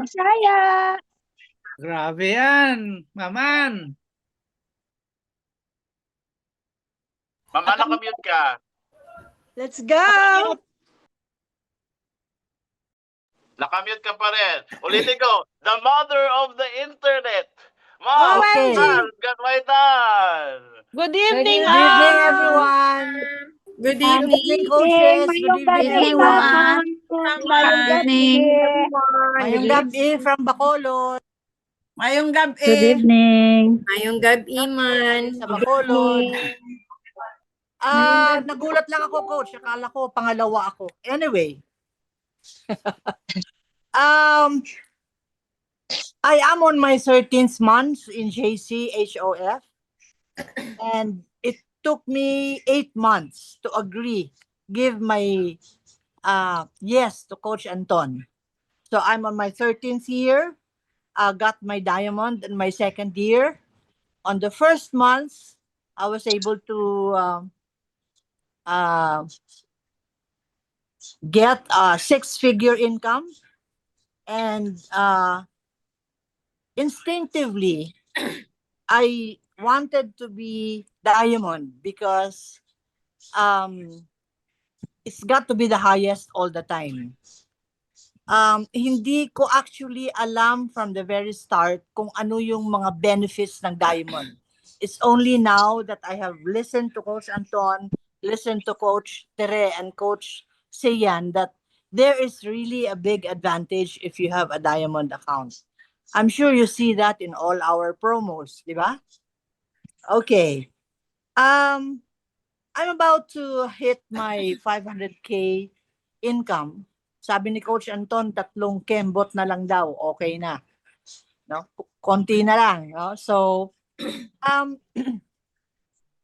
Bisaya. Grabe yan, Maman. Ma'am, naka-mute ka. Let's go. Naka-mute ka pa rin. Ulitin ko, the mother of the internet. Oh, Ma'am, OMG. Angat Maitan. Good evening, Good evening, Ann. everyone. Good Good evening. evening, coaches. Good Mayong gabi, evening, evening, everyone. Ma'am. Mayong gabi. Mayong gabi from Bacolod. Mayong gabi. Good evening. Mayong gabi man. Sa Bacolod. Nagulat lang ako, coach. Akala ko pangalawa ako. Anyway. I am on my 13th month in JC HOF, and it took me 8 months to give my yes to Coach Anton. So I'm on my 13th year. I got my diamond in my second year. On the first month, I was able to get a 6-figure income, and instinctively I wanted to be diamond because it's got to be the highest all the time. Hindi ko actually alam from the very start kung ano yung mga benefits ng diamond. It's only now that I have listened to Coach Anton, listened to Coach Tere and Coach Sian that there is really a big advantage if you have a diamond account. I'm sure you see that in all our promos, di ba? Okay. I'm about to hit my 500K income. Sabi ni Coach Anton, 3 kembot na lang daw, okay na. No? Konti na lang, no? So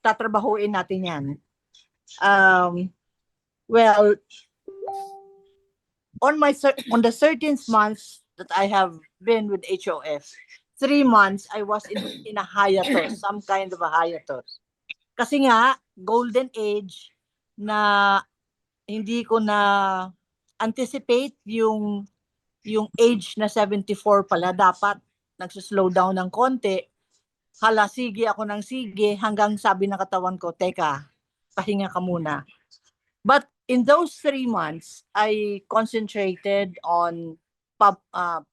tatrabahuin natin 'yan. Well, on the 13th month that I have been with HOF, 3 months I was in a hiatus, some kind of a hiatus. Kasi nga golden age na hindi ko na anticipate yung age na 74 pala dapat nagsuslow down ng konti. Hala, sige ako ng sige hanggang sabi ng katawan ko, teka, pahinga ka muna. But in those 3 months, I concentrated on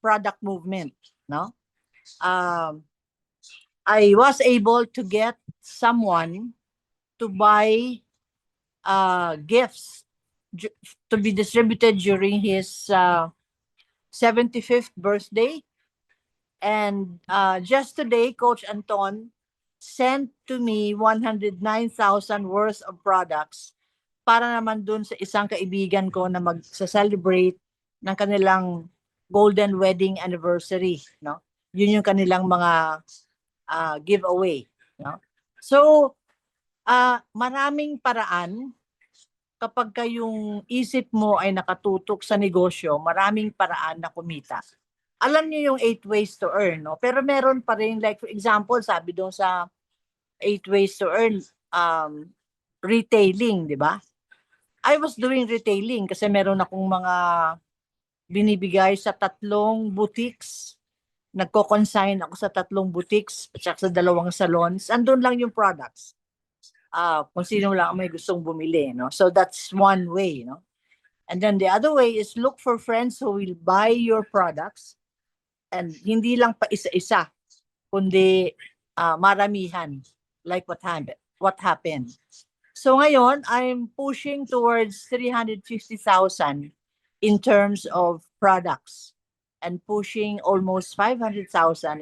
product movement. No, I was able to get someone to buy gifts to be distributed during his 75th birthday. And just today, Coach Anton sent to me 109,000 worth of products para naman dun sa isang kaibigan ko na mag-celebrate ng kanilang golden wedding anniversary, no? Yun yung kanilang mga giveaway, no? So, maraming paraan kapag yung isip mo ay nakatutok sa negosyo, maraming paraan na kumita. Alam niyo yung 8 ways to earn, no? Pero meron pa rin, like for example, sabi doon sa 8 ways to earn, retailing, di ba? I was doing retailing kasi meron akong mga binibigay sa 3 boutiques. Nagko-consign ako sa 3 boutiques at sa 2 salons. Andun lang yung products. Kung sino lang may gustong bumili, no? So that's one way, no? And then the other way is look for friends who will buy your products. And hindi lang pa isa-isa, kundi maramihan, like what happened. So ngayon, I'm pushing towards 350,000 in terms of products and pushing almost 500,000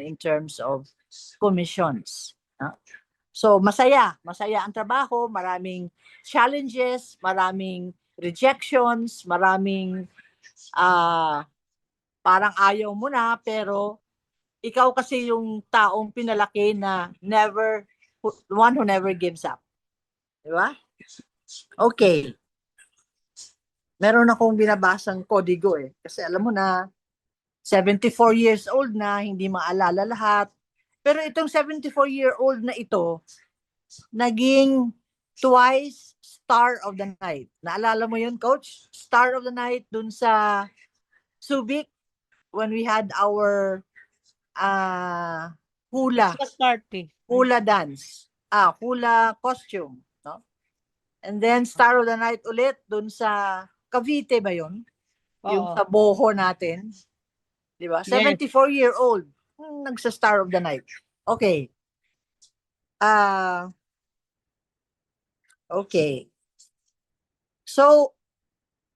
in terms of commissions. So masaya ang trabaho, maraming challenges, maraming rejections, maraming parang ayaw mo na, pero ikaw kasi yung taong pinalaki na one who never gives up. Di ba? Okay. Meron akong binabasang kodigo kasi alam mo na, 74 years old na, hindi maalala lahat. Pero itong 74-year-old na ito, naging twice Star of the Night. Naalala mo yun, Coach? Star of the Night dun sa Subic, when we had our hula dance, hula costume, no? And then Star of the Night ulit dun sa Cavite ba yun? Yung sa Boho natin, di ba? 74-year-old, nagsa-Star of the Night. Okay. Okay. So,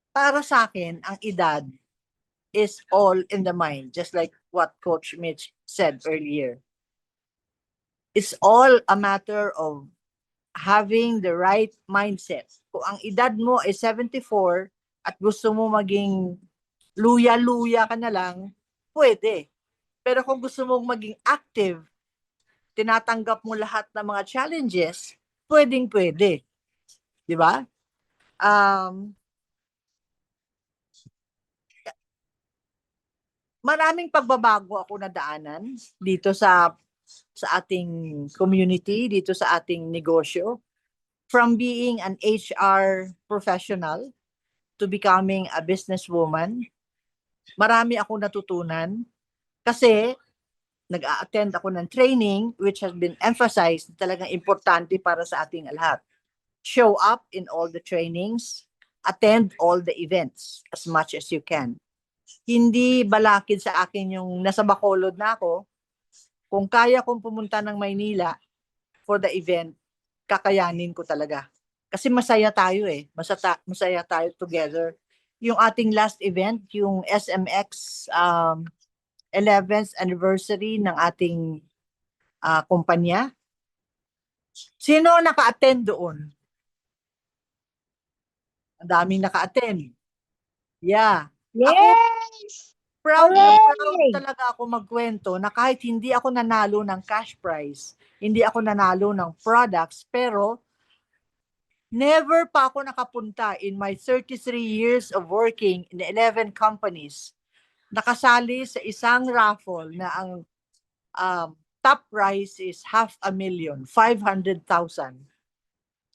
para sa akin, ang edad is all in the mind, just like what Coach Mitch said earlier. It's all a matter of having the right mindset. Kung ang edad mo ay 74 at gusto mo maging luya-luya ka na lang, pwede. Pero kung gusto mong maging active, tinatanggap mo lahat ng mga challenges, pwedeng-pwede. Di ba? Maraming pagbabago ako nadaanan dito sa ating community, dito sa ating negosyo. From being an HR professional to becoming a businesswoman, marami akong natutunan kasi nag-a-attend ako ng training which has been emphasized, talagang importante para sa ating lahat. Show up in all the trainings, attend all the events as much as you can. Hindi balakid sa akin yung nasa Bacolod na ako. Kung kaya kong pumunta ng Maynila for the event, kakayanin ko talaga. Kasi masaya tayo masaya tayo together. Yung ating last event, yung SMX 11th anniversary ng ating kumpanya. Sino naka-attend doon? Ang daming naka-attend. Yeah. Yes! Proud na proud Hooray! talaga ako magkwento na kahit hindi ako nanalo ng cash prize, hindi ako nanalo ng products, pero never pa ako nakapunta in my 33 years of working in 11 companies, nakasali sa isang raffle na ang top prize is 500,000, 500,000.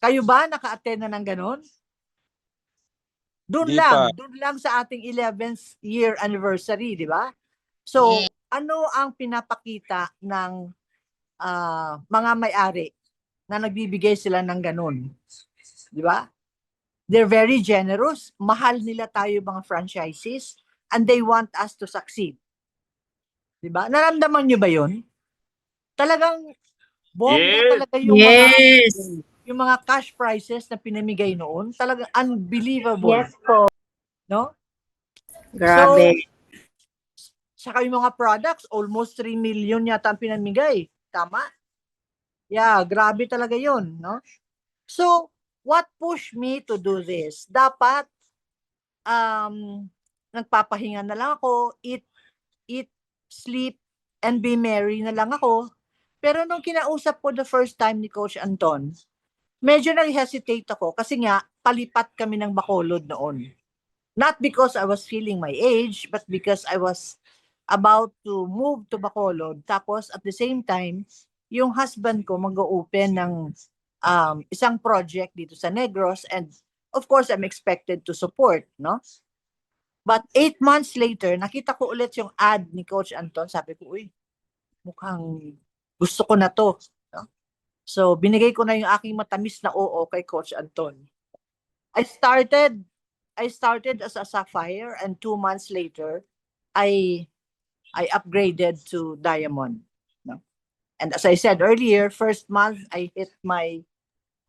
Kayo ba naka-attend na ng ganon? Doon lang sa ating 11th year anniversary, di ba? So, ano ang pinapakita ng mga may-ari na nagbibigay sila ng ganun? Di ba? They're very generous. Mahal nila tayo mga franchises and they want us to succeed. Di ba? Naramdaman nyo ba yun? Talagang Bongga Yes. talaga yung mga cash prizes na pinamigay noon. Talagang unbelievable. Yes po. No? Grabe. So, saka yung mga products, almost 3 million yata ang pinamigay. Tama? Yeah, grabe talaga yun, no? So, what pushed me to do this? Dapat, nagpapahinga na lang ako, eat, sleep, and be merry na lang ako. Pero nung kinausap ko the first time ni Coach Anton, medyo nag-hesitate ako kasi nga, palipat kami ng Bacolod noon. Not because I was feeling my age, but because I was about to move to Bacolod. Tapos at the same time, yung husband ko mag-open ng isang project dito sa Negros, and of course, I'm expected to support, no? But 8 months later, nakita ko ulit yung ad ni Coach Anton. Sabi ko, uy, mukhang gusto ko na to. No? So, binigay ko na yung aking matamis na oo kay Coach Anton. I started as a Sapphire, and 2 months later, I upgraded to Diamond. No? And as I said earlier, first month, I hit my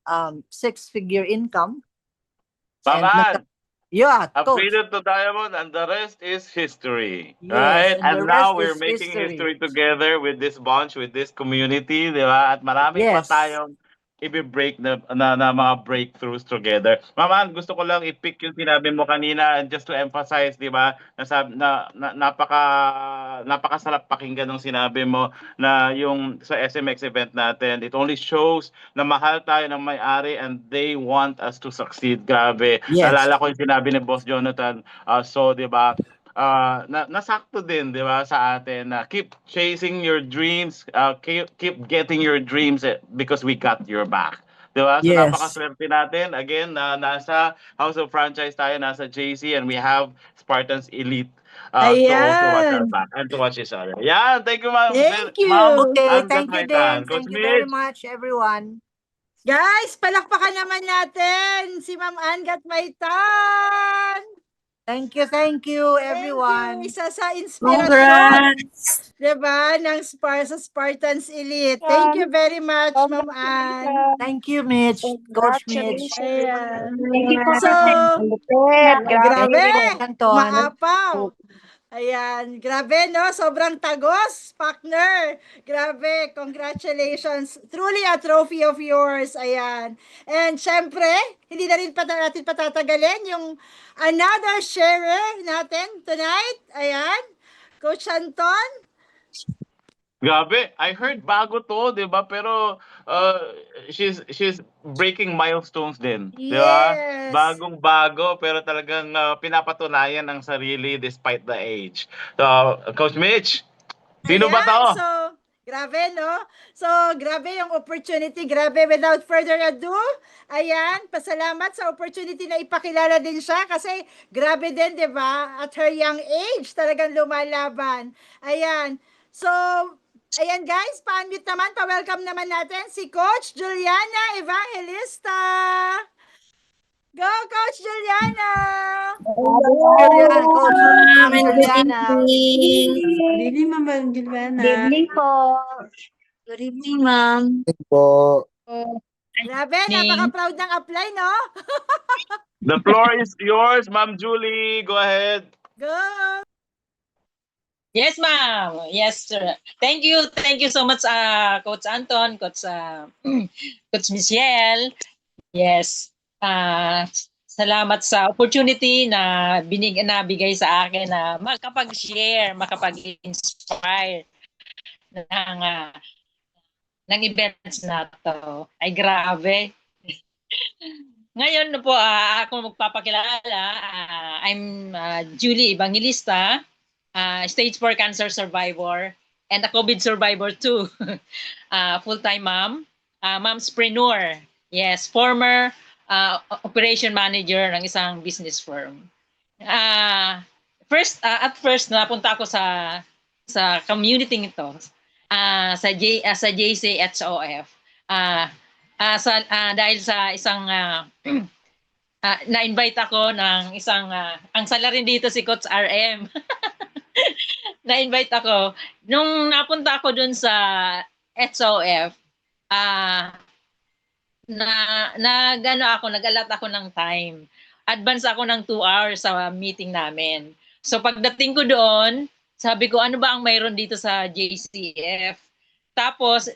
6-figure income. And Paman, yeah, Coach. upgraded to Diamond, and the rest is history, Yes, right? and the And now rest we're is making history. history together with this bunch, with this community, di ba? At marami pa Yes. tayong i-break na mga breakthroughs together. Maman, gusto ko lang i-pick yung sinabi mo kanina, and just to emphasize, di ba? Napakasarap pakinggan ng sinabi mo na yung sa SMX event natin, it only shows na mahal tayo ng may-ari and they want us to succeed. Grabe. Yes. Naalala ko yung sinabi ni Boss Jonathan. So, di ba, nasakto din, di ba, sa atin na keep chasing your dreams, keep getting your dreams because we got your back. Di ba? So, Yes. napakaswerte natin. Again, nasa House of Franchise tayo, nasa JC, and we have Spartans Elite to also watch our Ayan. back and to watch each other. Yeah, thank you, ma'am. Thank you. Ma'am, Okay, Angat thank you Maitan. din. Coach Thank you very Mitch. much, everyone. Guys, palakpakan naman natin si Ma'am Angat Maitan. Thank you, everyone. Thank you. Isa sa inspirasyon, diba, ng sa Spartans Elite. Thank you very much, Ma'am Ann. Thank you, Mitch. Coach Mitch. Ayan. Thank you po. So, grabe, Anton. maapaw. Ayan, grabe no, sobrang tagos, partner. Grabe, congratulations. Truly a trophy of yours. Ayan. And syempre, hindi na rin natin patatagalin yung another sharer natin tonight. Ayan, Coach Anton. Grabe, I heard bago to, 'di ba? Pero she's breaking milestones din, 'di ba? Yes. Bagong-bago pero talagang pinapatunayan ang sarili despite the age. So, Coach Mitch, sino ba Ayan, to? So, grabe, no? So, grabe yung opportunity. Grabe, without further ado, ayan, pasalamat sa opportunity na ipakilala din siya kasi grabe din, di ba? At her young age, talagang lumalaban. Ayan. So, ayan guys, pa-unmute naman, pa-welcome naman natin si Coach Juliana Evangelista. Go, Coach Juliana! Juliana, Coach Juliana. Good evening, Ma'am Juliana. Good evening po. Good evening, Ma'am. Grabe, napaka-proud ng apply, no? The floor is yours, Ma'am Julie. Go ahead. Go! Yes, ma'am. Yes, sir. Thank you. Thank you so much, Coach Anton, Coach Michelle. Yes. Salamat sa opportunity na nabigay sa akin na makapag-share, makapag-inspire ng events na to. Ay, grabe. Ngayon po, ako magpapakilala. I'm Julie Evangelista, stage 4 cancer survivor, and a COVID survivor too. Full-time mom, momspreneur. Yes, former operation manager ng isang business firm. At first napunta ako sa community ito, sa JCHOF. Dahil sa isang na-invite ako ng isang ang sala rin dito si Coach RM. Na-invite ako nung napunta ako dun sa HOF. ah nag-allot ako ng time. Advance ako ng 2 hours sa meeting namin. So pagdating ko doon, sabi ko, ano ba ang mayroon dito sa JCF? Tapos,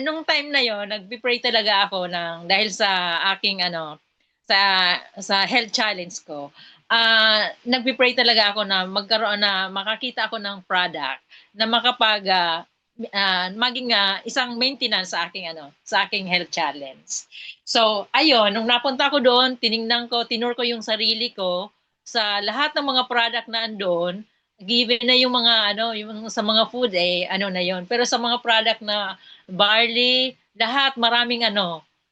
nung time na yon, nagpi-pray talaga ako dahil sa aking sa health challenge ko. Nagpi-pray talaga ako na makakita ako ng product na maging isang maintenance sa aking health challenge. So, ayun, nung napunta ko doon, tinur ko yung sarili ko sa lahat ng mga product na andon, given na yung mga yung sa mga food na yon. Pero sa mga product na barley, lahat maraming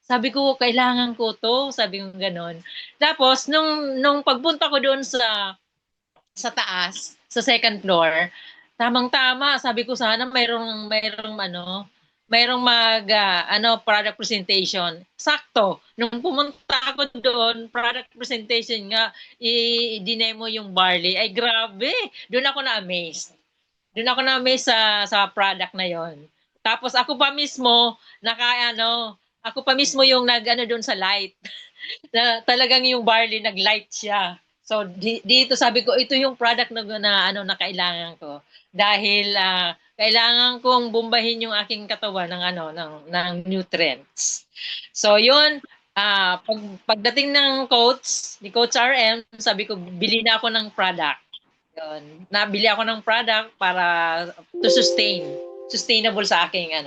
sabi ko, kailangan ko to, sabi ko gano'n. Tapos, nung pagpunta ko doon sa taas, sa second floor, tamang-tama, sabi ko sana mayroong product presentation. Sakto, nung pumunta ako doon, product presentation nga, i-demo yung barley. Ay, grabe! Doon ako na-amazed. Sa product na yon. Tapos ako pa mismo, ako pa mismo yung doon sa light. Na talagang yung barley nag-light siya. So dito sabi ko ito yung product na kailangan ko dahil kailangan kong bumbahin yung aking katawan ng nutrients. So yun, pagdating ng ni Coach RM, sabi ko bili na ako ng product. Yun, nabili ako ng product para to sustainable sa aking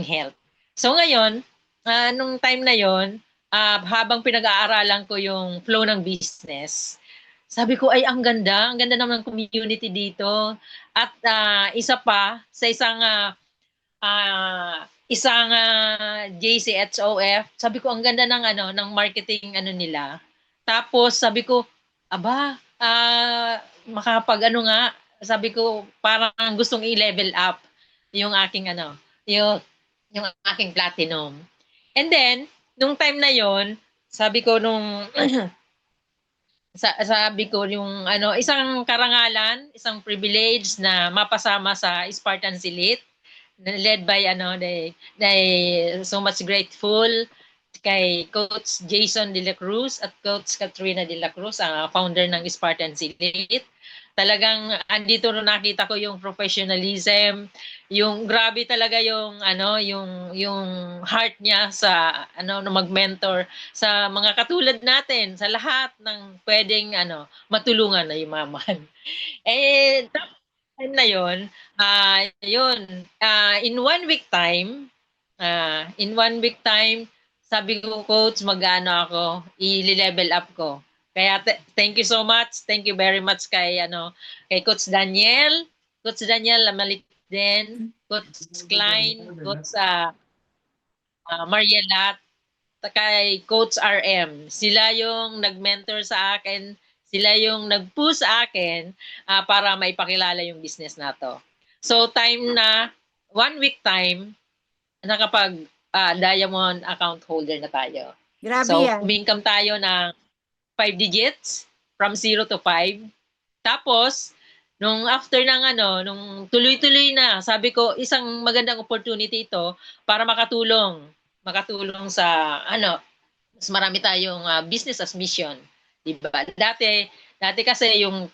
health. So ngayon, nung time na yon, habang pinag-aaralan ko yung flow ng business, sabi ko ay ang ganda naman ng community dito. At isa pa sa isang JCHOF, sabi ko ang ganda ng marketing yung Tapos sabi ko, aba, sabi ko parang gustong i-level up yung aking yung aking platinum. And then nung time na yon, sabi ko yung isang karangalan, isang privilege na mapasama sa Spartans Elite, led by so much grateful kay Coach Jason De La Cruz at Coach Katrina De La Cruz, ang founder ng Spartans Elite. Talagang andito nakita ko yung professionalism, yung grabe talaga yung heart niya sa mag-mentor sa mga katulad natin, sa lahat ng pwedeng matulungan na yumaman. Time na yon, in 1 week time, sabi ko, Coach, ako, i-level up ko. Kaya thank you so much. Thank you very much kay Coach Daniel Lamalit din, Coach Klein, Coach Marielat, kay Coach RM. Sila yung nag-mentor sa akin, sila yung nag-push sa akin para maipakilala yung business na to. So 1 week time, nakapag diamond account holder na tayo. Grabe so, yan. income tayo ng 5 digits from 0 to 5. Tapos, nung after nung tuloy-tuloy na, sabi ko, isang magandang opportunity ito para makatulong sa mas marami tayong business as mission. Diba? Dati kasi yung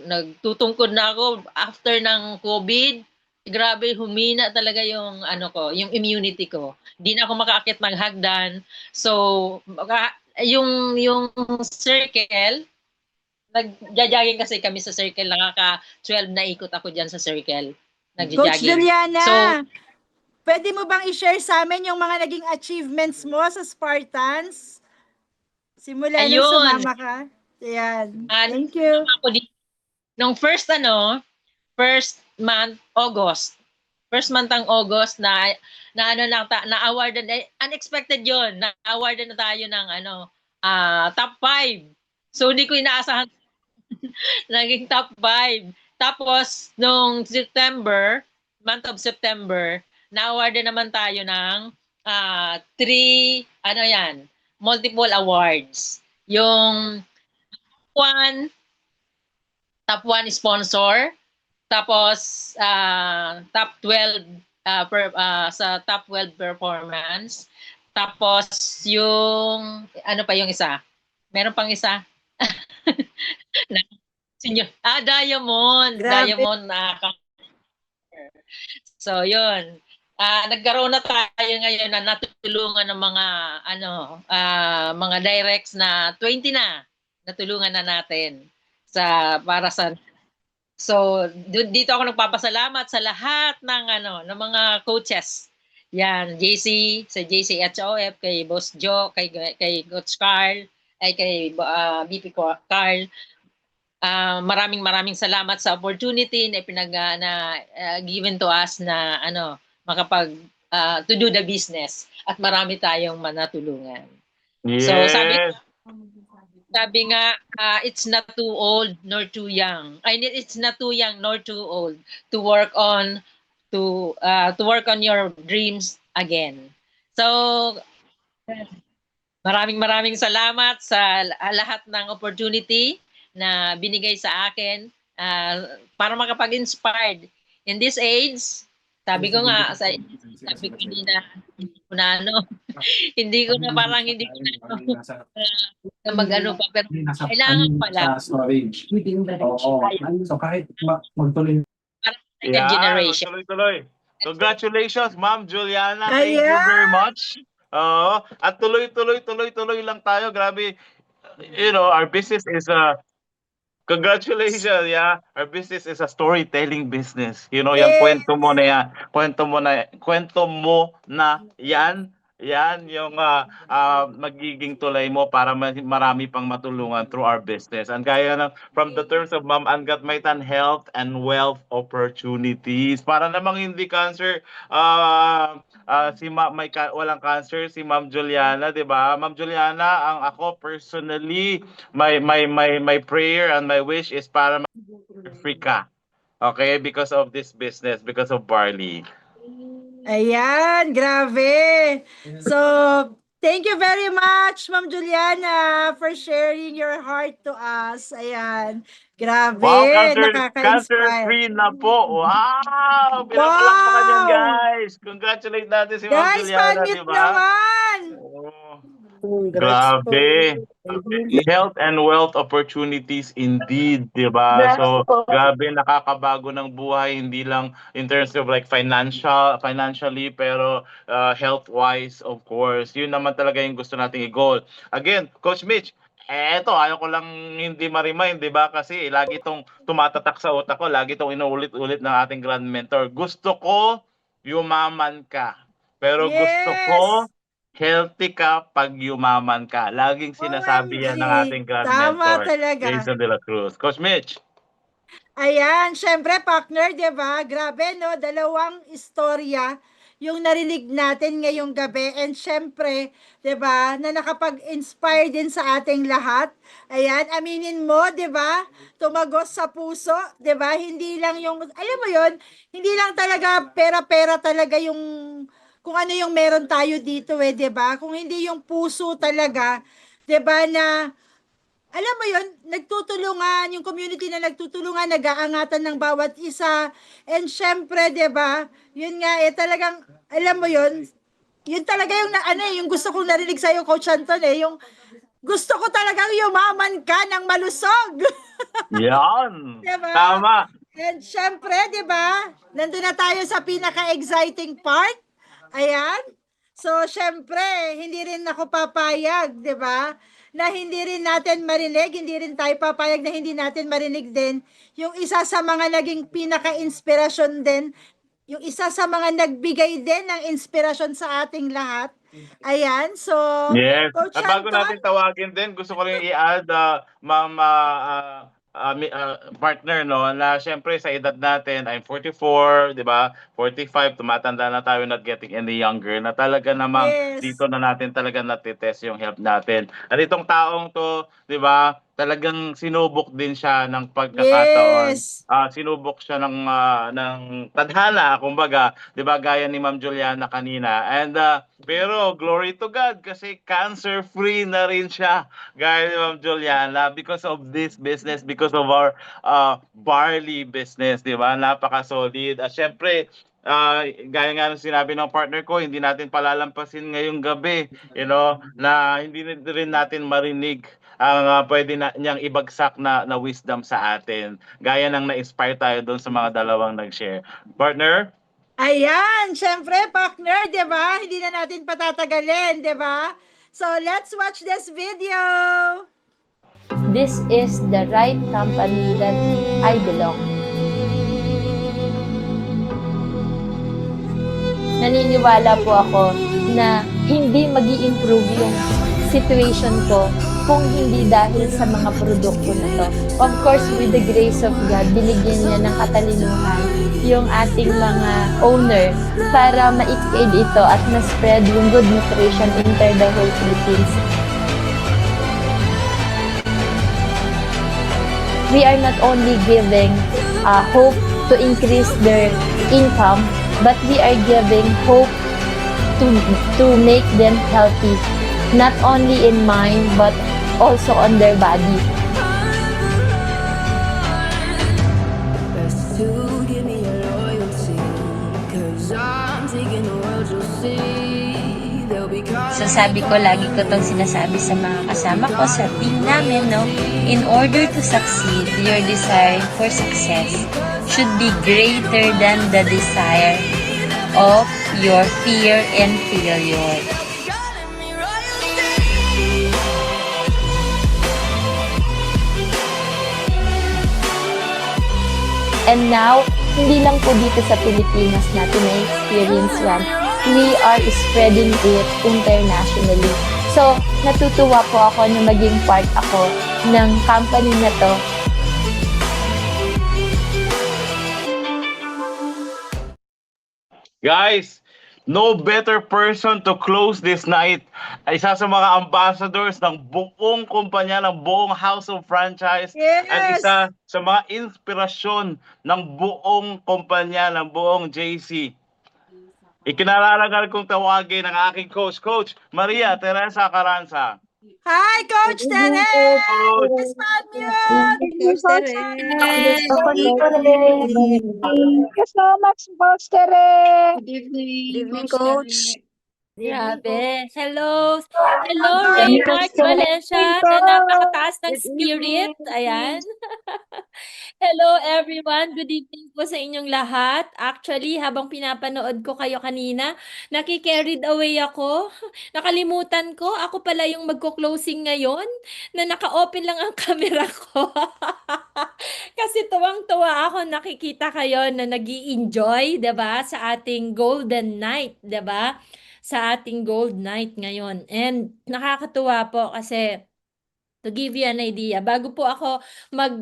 nagtutungkod na ako after ng COVID, grabe humina talaga yung yung immunity ko. Hindi na ako makaakit ng hagdan. So yung circle, nagja-jogging kasi kami sa circle, nakaka-12 na ikot ako diyan sa circle. Coach Juliana, So, pwede mo bang i-share sa amin yung mga naging achievements mo sa Spartans? Simula nung Ayun. sumama ka. Ayan. Thank you. Nung first month, August. First month ng August na-awardan, unexpected yon, na-awardan na tayo ng top 5. So hindi ko inaasahan naging top 5. Tapos nung month of September, na-awardan naman tayo ng 3 multiple awards. Yung top 1 sponsor, tapos top 12 sa top 12 performance. Tapos yung ano pa yung isa? Meron pang isa. Diamond. Grabe. Diamond So, yun. Nagkaroon na tayo ngayon na natulungan ng mga mga directs na 20 na. Natulungan na natin para sa dito ako nagpapasalamat sa lahat ng mga coaches. Yan, sa JC HOF, kay Boss Joe, kay Coach Carl, kay BP Carl. Maraming salamat sa opportunity na given to us na makapag to do the business at marami tayong manatulungan. Yes. So sabi nga it's not too old nor too young. It's not too young nor too old to work on your dreams again. So maraming salamat sa lahat ng opportunity na binigay sa akin para makapag-inspired in this age. Sabi ko nga hindi ko na mag-ano pa, pero kailangan pala. So kahit magtuloy. Second generation. Tuloy. Congratulations, Ma'am Juliana. Thank you very much. At tuloy lang tayo. Grabe. Our business is congratulations, yeah. Our business is a storytelling business. Yung kwento mo na yan. Kwento mo na yan. Yan yung magiging tulay mo para marami pang matulungan through our business. And kaya from the terms of Ma'am Angat Maitan, health and wealth opportunities. Para namang hindi cancer, walang cancer, si Ma'am Juliana, di ba? Ma'am Juliana, ako personally, my prayer and my wish is para free ka. Okay? Because of this business, because of barley. Ayan, grabe. So, thank you very much, Ma'am Juliana, for sharing your heart to us. Ayan, grabe. Wow, Nakaka-inspire. cancer-free na po. Wow! Pinapalakpakan yan, guys. Congratulate natin si Ma'am Guys, Juliana, pan-mute di ba? naman. Grabe. Health and wealth opportunities indeed, di ba? So, grabe, nakakabago ng buhay, hindi lang in terms of like financially, pero health-wise, of course. Yun naman talaga yung gusto nating i-goal. Again, Coach Mitch, eto, ayaw ko lang hindi ma-remind, di ba? Kasi lagi itong tumatatak sa utak ko, lagi itong inuulit-ulit ng ating grand mentor. Gusto ko, yumaman ka. Pero gusto ko, healthy ka pag yumaman ka. Laging sinasabi yan ng ating grand Tama mentor, talaga. Jason De La Cruz. Coach Mitch. Ayan, syempre partner, 'di ba? Grabe no, dalawang istorya yung narinig natin ngayong gabi, and syempre, 'di ba, na nakapag-inspire din sa ating lahat. Ayan, aminin mo, 'di ba? Tumagos sa puso, 'di ba? Hindi lang yung alam mo 'yon, hindi lang talaga pera-pera talaga yung kung ano yung meron tayo dito 'di ba? Kung hindi yung puso talaga, 'di ba, na alam mo yun, nagtutulungan, yung community na nagtutulungan, nag-aangatan ng bawat isa. And syempre, 'di ba? Yun nga talagang alam mo yun talaga yung yung gusto kong narinig sa iyo, Coach Anton, yung gusto ko talagang yumaman ka ng malusog. Yan. Diba? Tama. And syempre, 'di ba? Nandun na tayo sa pinaka-exciting part. Ayan. So, syempre, hindi rin ako papayag, 'di ba? Na hindi rin natin marinig, hindi rin tayo papayag na hindi natin marinig din yung isa sa mga naging pinaka-inspirasyon din, yung isa sa mga nagbigay din ng inspirasyon sa ating lahat. Ayan, so Yes. Coach At bago Anton, natin tawagin din, gusto ko rin i-add, Ma'am partner, no, na syempre sa edad natin, I'm 44, di ba? 45, tumatanda na tayo, not getting any younger, na talaga namang Yes. dito na natin talaga natitest yung health natin. At itong taong to, di ba, talagang sinubok din siya ng pagkakataon. Yes. Sinubok siya ng tadhana, kumbaga, 'di ba, gaya ni Ma'am Juliana kanina. And pero glory to God kasi cancer-free na rin siya, gaya ni Ma'am Juliana, because of this business, because of our barley business, 'di ba? Napaka-solid. At syempre, gaya nga ng sinabi ng partner ko, hindi natin palalampasin ngayong gabi, na hindi rin natin marinig ang pwede niyang ibagsak na wisdom sa atin. Gaya ng na-inspire tayo doon sa mga dalawang nag-share. Partner? Ayan, syempre, partner, di ba? Hindi na natin patatagalin, di ba? So, let's watch this video! This is the right company that I belong. Naniniwala po ako na hindi magi-improve yung situation ko kung hindi dahil sa mga produkto na to. Of course, with the grace of God, binigyan niya ng katalinuhan yung ating mga owner para ma-scale ito at ma-spread yung good nutrition into the whole Philippines. We are not only giving hope to increase their income, but we are giving hope to make them healthy, not only in mind, but also on their body. So sabi ko, lagi ko tong sinasabi sa mga kasama ko sa team namin, no? In order to succeed, your desire for success should be greater than the desire of your fear and failure. And now, hindi lang po dito sa Pilipinas natin na-experience yan. We are spreading it internationally. So, natutuwa po ako na maging part ako ng company na to. Guys, no better person to close this night. Isa sa mga ambassadors ng buong kumpanya, ng buong House of Franchise. At Yes! isa sa mga inspirasyon ng buong kumpanya, ng buong JC. Ikinalalagal kong tawagin ang aking coach, Coach Maria Teresa Carranza. Hi, Coach Terence! Coach, Coach Tere. Thank you so much, Boss Tere. Good evening, Coach. Grabe. Hello. Hello, Raymart Valencia, na napakataas ng spirit. Ayan. Hello, everyone. Good evening po sa inyong lahat. Actually, habang pinapanood ko kayo kanina, nakikarried away ako. Nakalimutan ko, ako pala yung magko-closing ngayon, na naka-open lang ang camera ko. Kasi tuwang-tuwa ako nakikita kayo na nag-i-enjoy, 'di ba, sa ating Golden Night, 'di ba? Sa ating Gold Night ngayon. And nakakatuwa po kasi to give you an idea, bago po ako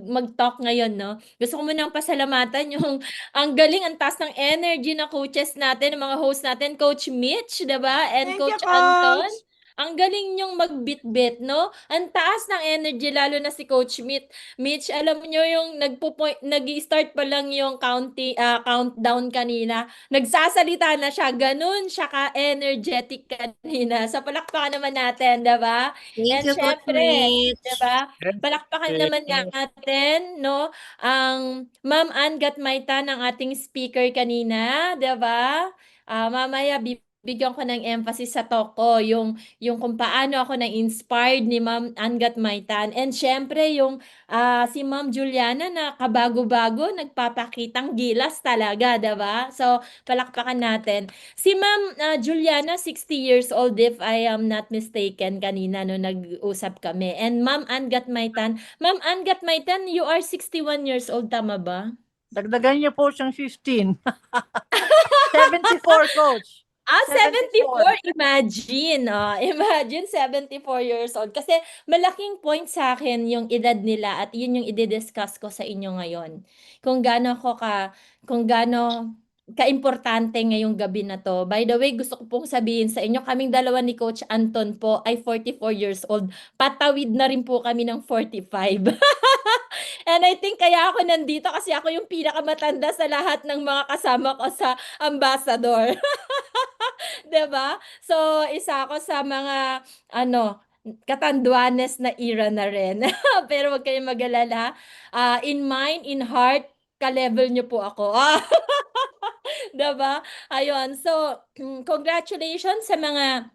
mag-talk ngayon, no? Gusto ko munang pasalamatan yung ang galing, ang taas ng energy na coaches natin, ng mga host natin, Coach Mitch, 'di ba? And Thank you, Coach Anton. Coach! Ang galing niyong magbit-bit, no? Ang taas ng energy, lalo na si Coach Mitch, alam niyo yung nag-i-start pa lang yung countdown kanina. Nagsasalita na siya, ganun siya ka-energetic kanina. So, palakpakan naman natin, diba? Thank you, Coach syempre, Mitch. diba? Palakpakan naman natin, no? Ang Ma'am Ann Gatmayta ng ating speaker kanina, diba? Mamaya, bigyan ko ng emphasis sa talk ko, yung kung paano ako na-inspired ni Ma'am Angat Maitan. And syempre, yung si Ma'am Juliana na kabago-bago, nagpapakitang gilas talaga, diba? So, palakpakan natin. Si Ma'am Juliana, 60 years old if I am not mistaken kanina no nag-usap kami. And Ma'am Angat Maitan, you are 61 years old, tama ba? Dagdagan niyo po siyang 15. 74, Coach. 74. Imagine, imagine 74 years old. Kasi malaking point sa akin yung edad nila at yun yung i-discuss ko sa inyo ngayon. Kung gaano ka-importante ngayong gabi na to. By the way, gusto ko pong sabihin sa inyo, kaming dalawa ni Coach Anton po ay 44 years old. Patawid na rin po kami ng 45. And I think kaya ako nandito kasi ako yung pinakamatanda sa lahat ng mga kasama ko sa ambassador. 'Di ba? So, isa ako sa mga katanduanes na era na rin. Pero wag kayong mag-alala. In mind, in heart, ka-level niyo po ako. Diba? Ayun. So, congratulations sa mga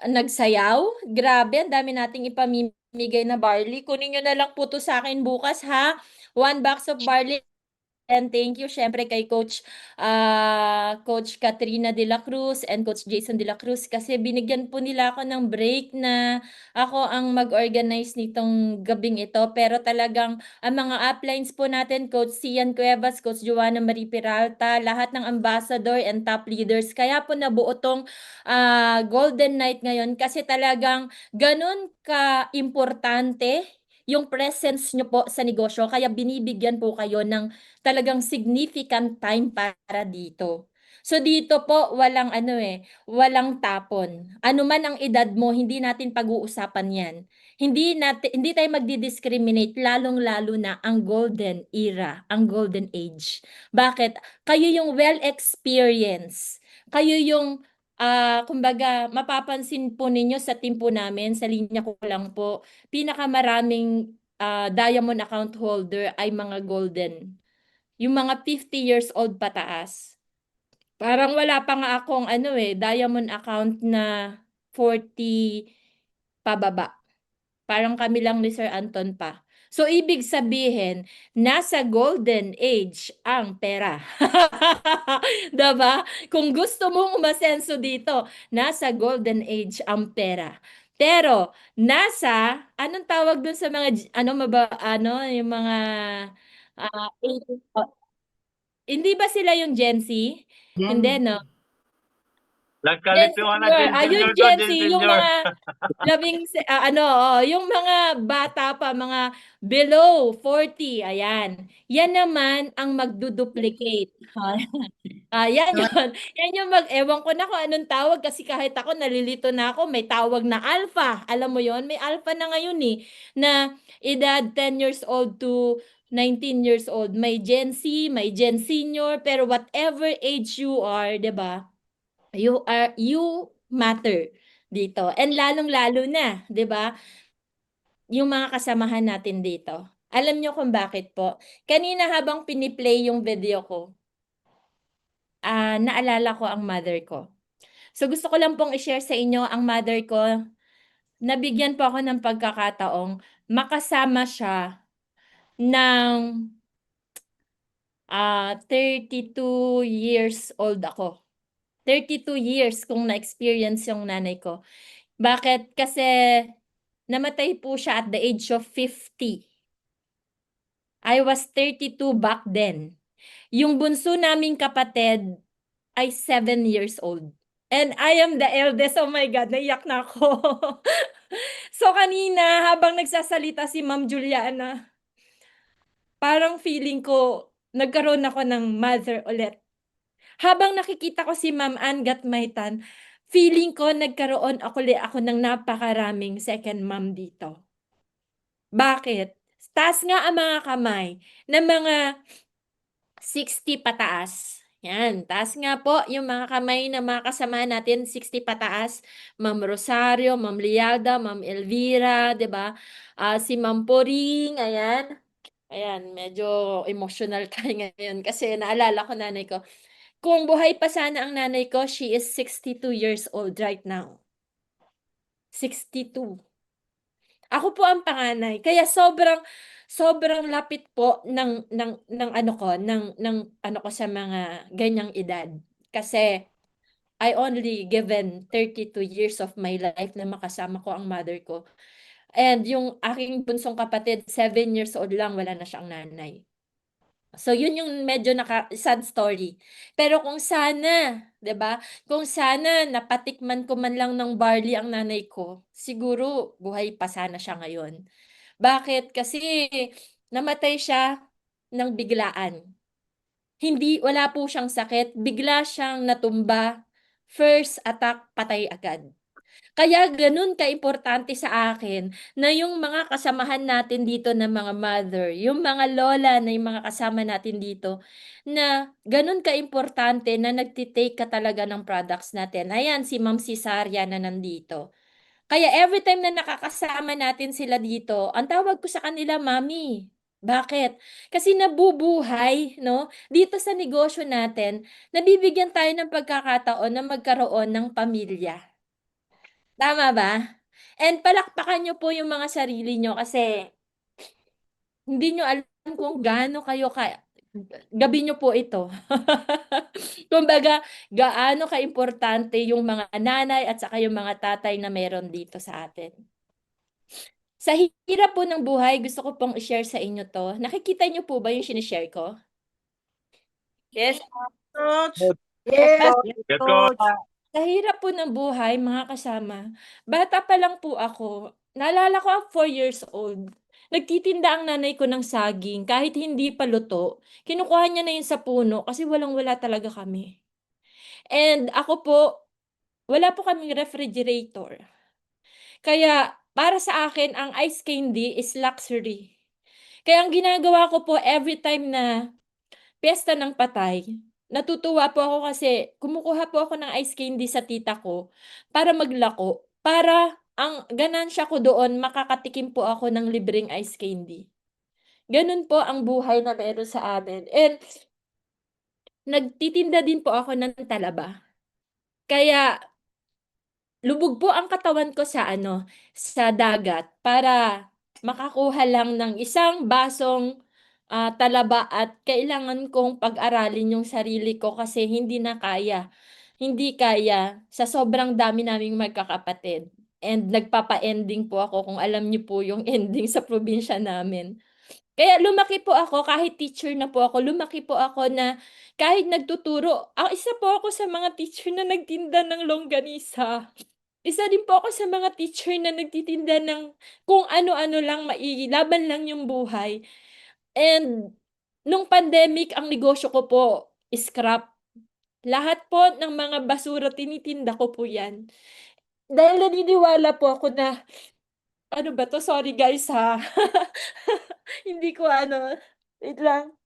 nagsayaw. Grabe, ang dami nating ipamimigay na barley. Kunin nyo na lang po to sa akin bukas, ha? 1 box of barley. And thank you syempre kay Coach Katrina De La Cruz and Coach Jason De La Cruz kasi binigyan po nila ako ng break na ako ang mag-organize nitong gabing ito. Pero talagang ang mga uplines po natin, Coach Sian Cuevas, Coach Joanna Marie Peralta, lahat ng ambassador and top leaders. Kaya po nabuo tong Golden Night ngayon kasi talagang ganun ka-importante yung presence nyo po sa negosyo. Kaya binibigyan po kayo ng talagang significant time para dito. So dito po walang walang tapon. Ano man ang edad mo, hindi natin pag-uusapan 'yan. Hindi tayo magdi-discriminate lalong-lalo na ang golden era, ang golden age. Bakit? Kayo yung well experience. Kayo yung kumbaga mapapansin po ninyo sa team po namin, sa linya ko lang po, pinakamaraming diamond account holder ay mga golden. Yung mga 50 years old pataas. Parang wala pa nga akong diamond account na 40 pababa. Parang kami lang ni Sir Anton pa. So, ibig sabihin, nasa golden age ang pera. Diba? Kung gusto mong umasenso dito, nasa golden age ang pera. Pero, anong tawag dun sa mga, yung mga, 80 hindi ba sila yung Gen Z? Hindi, no? Nagkalituhan na Yung Gen Gen Senior Z, to, Gen yung Senior. mga yung mga bata pa, mga below 40, ayan. Yan naman ang magduduplicate. Yan yun. Yan yung ewan ko na kung anong tawag kasi kahit ako nalilito na ako, may tawag na alpha. Alam mo yon, may alpha na ngayon na edad 10 years old to 19 years old. May Gen Z, may Gen Senior, pero whatever age you are, 'di ba? You matter dito. And lalong-lalo na, 'di ba? Yung mga kasamahan natin dito. Alam nyo kung bakit po? Kanina habang piniplay yung video ko, naalala ko ang mother ko. So gusto ko lang pong i-share sa inyo ang mother ko. Nabigyan po ako ng pagkakataong makasama siya ng 32 years old ako. 32 years kung na-experience yung nanay ko. Bakit? Kasi namatay po siya at the age of 50. I was 32 back then. Yung bunso naming kapatid ay 7 years old. And I am the eldest. Oh my God, naiyak na ako. So kanina, habang nagsasalita si Ma'am Juliana, parang feeling ko, nagkaroon ako ng mother ulit. Habang nakikita ko si Ma'am Ann Gatmaytan, feeling ko nagkaroon ako ng napakaraming second mom dito. Bakit? Taas nga ang mga kamay ng mga 60 pataas. Yan, taas nga po yung mga kamay ng mga kasama natin, 60 pataas. Ma'am Rosario, Ma'am Lialda, Ma'am Elvira, 'di ba? Si Ma'am Poring, ayan. Ayan, medyo emotional tayo ngayon kasi naalala ko nanay ko. Kung buhay pa sana ang nanay ko, she is 62 years old right now. 62. Ako po ang panganay. Kaya sobrang lapit po ng ano ko sa mga ganyang edad. Kasi I only given 32 years of my life na makasama ko ang mother ko. And yung aking bunsong kapatid, 7 years old lang, wala na siyang nanay. So yun yung medyo sad story. Pero kung sana, 'di ba? Kung sana napatikman ko man lang ng barley ang nanay ko, siguro buhay pa sana siya ngayon. Bakit? Kasi namatay siya ng biglaan. Wala po siyang sakit, bigla siyang natumba. First attack, patay agad. Kaya ganun ka-importante sa akin na yung mga kasamahan natin dito na mga mother, yung mga lola na yung mga kasama natin dito, na ganun ka-importante na nagtitake ka talaga ng products natin. Ayan, si Ma'am Cesaria na nandito. Kaya every time na nakakasama natin sila dito, ang tawag ko sa kanila, Mami. Bakit? Kasi nabubuhay, no? Dito sa negosyo natin, nabibigyan tayo ng pagkakataon na magkaroon ng pamilya. Tama ba? And palakpakan nyo po yung mga sarili nyo kasi hindi nyo alam kung gaano kayo gabi nyo po ito. Kumbaga, gaano ka-importante yung mga nanay at saka yung mga tatay na meron dito sa atin. Sa hirap po ng buhay, gusto ko pong i-share sa inyo to. Nakikita nyo po ba yung sinishare ko? Yes. Coach. Yes, Yes, Coach. Sa hirap po ng buhay, mga kasama, bata pa lang po ako. Naalala ko, 4 years old. Nagtitinda ang nanay ko ng saging kahit hindi pa luto. Kinukuha niya na yun sa puno kasi walang-wala talaga kami. And ako po, wala po kaming refrigerator. Kaya para sa akin, ang ice candy is luxury. Kaya ang ginagawa ko po every time na Piyesta ng Patay, natutuwa po ako kasi kumukuha po ako ng ice candy sa tita ko para maglako. Para ang ganansya ko doon, makakatikim po ako ng libreng ice candy. Ganun po ang buhay na meron sa amin. And nagtitinda din po ako ng talaba. Kaya lubog po ang katawan ko sa dagat para makakuha lang ng isang basong talaba at kailangan kong pag-aralin yung sarili ko kasi hindi na kaya. Hindi kaya sa sobrang dami naming magkakapatid. And nagpapa-ending po ako kung alam niyo po yung ending sa probinsya namin. Kaya lumaki po ako, kahit teacher na po ako, lumaki po ako na kahit nagtuturo, isa po ako sa mga teacher na nagtinda ng longganisa. Isa din po ako sa mga teacher na nagtitinda ng kung ano-ano lang, mailaban lang yung buhay. And nung pandemic, ang negosyo ko po, scrap. Lahat po ng mga basura, tinitinda ko po yan. Dahil naniniwala po ako na, ano ba to? Sorry guys ha. Hindi ko wait lang.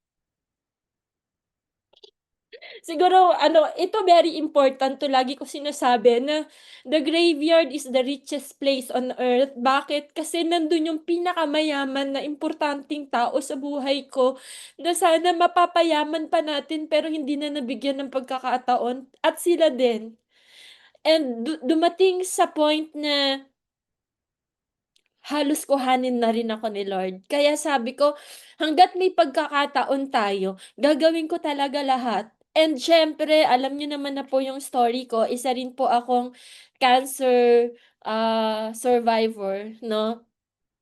Siguro, ito very important to. Lagi ko sinasabi na the graveyard is the richest place on earth. Bakit? Kasi nandun yung pinakamayaman na importanteng tao sa buhay ko na sana mapapayaman pa natin pero hindi na nabigyan ng pagkakataon. At sila din. And dumating sa point na halos kuhanin na rin ako ni Lord. Kaya sabi ko, hangga't may pagkakataon tayo, gagawin ko talaga lahat. And syempre, alam niyo naman na po yung story ko, isa rin po akong cancer survivor, no?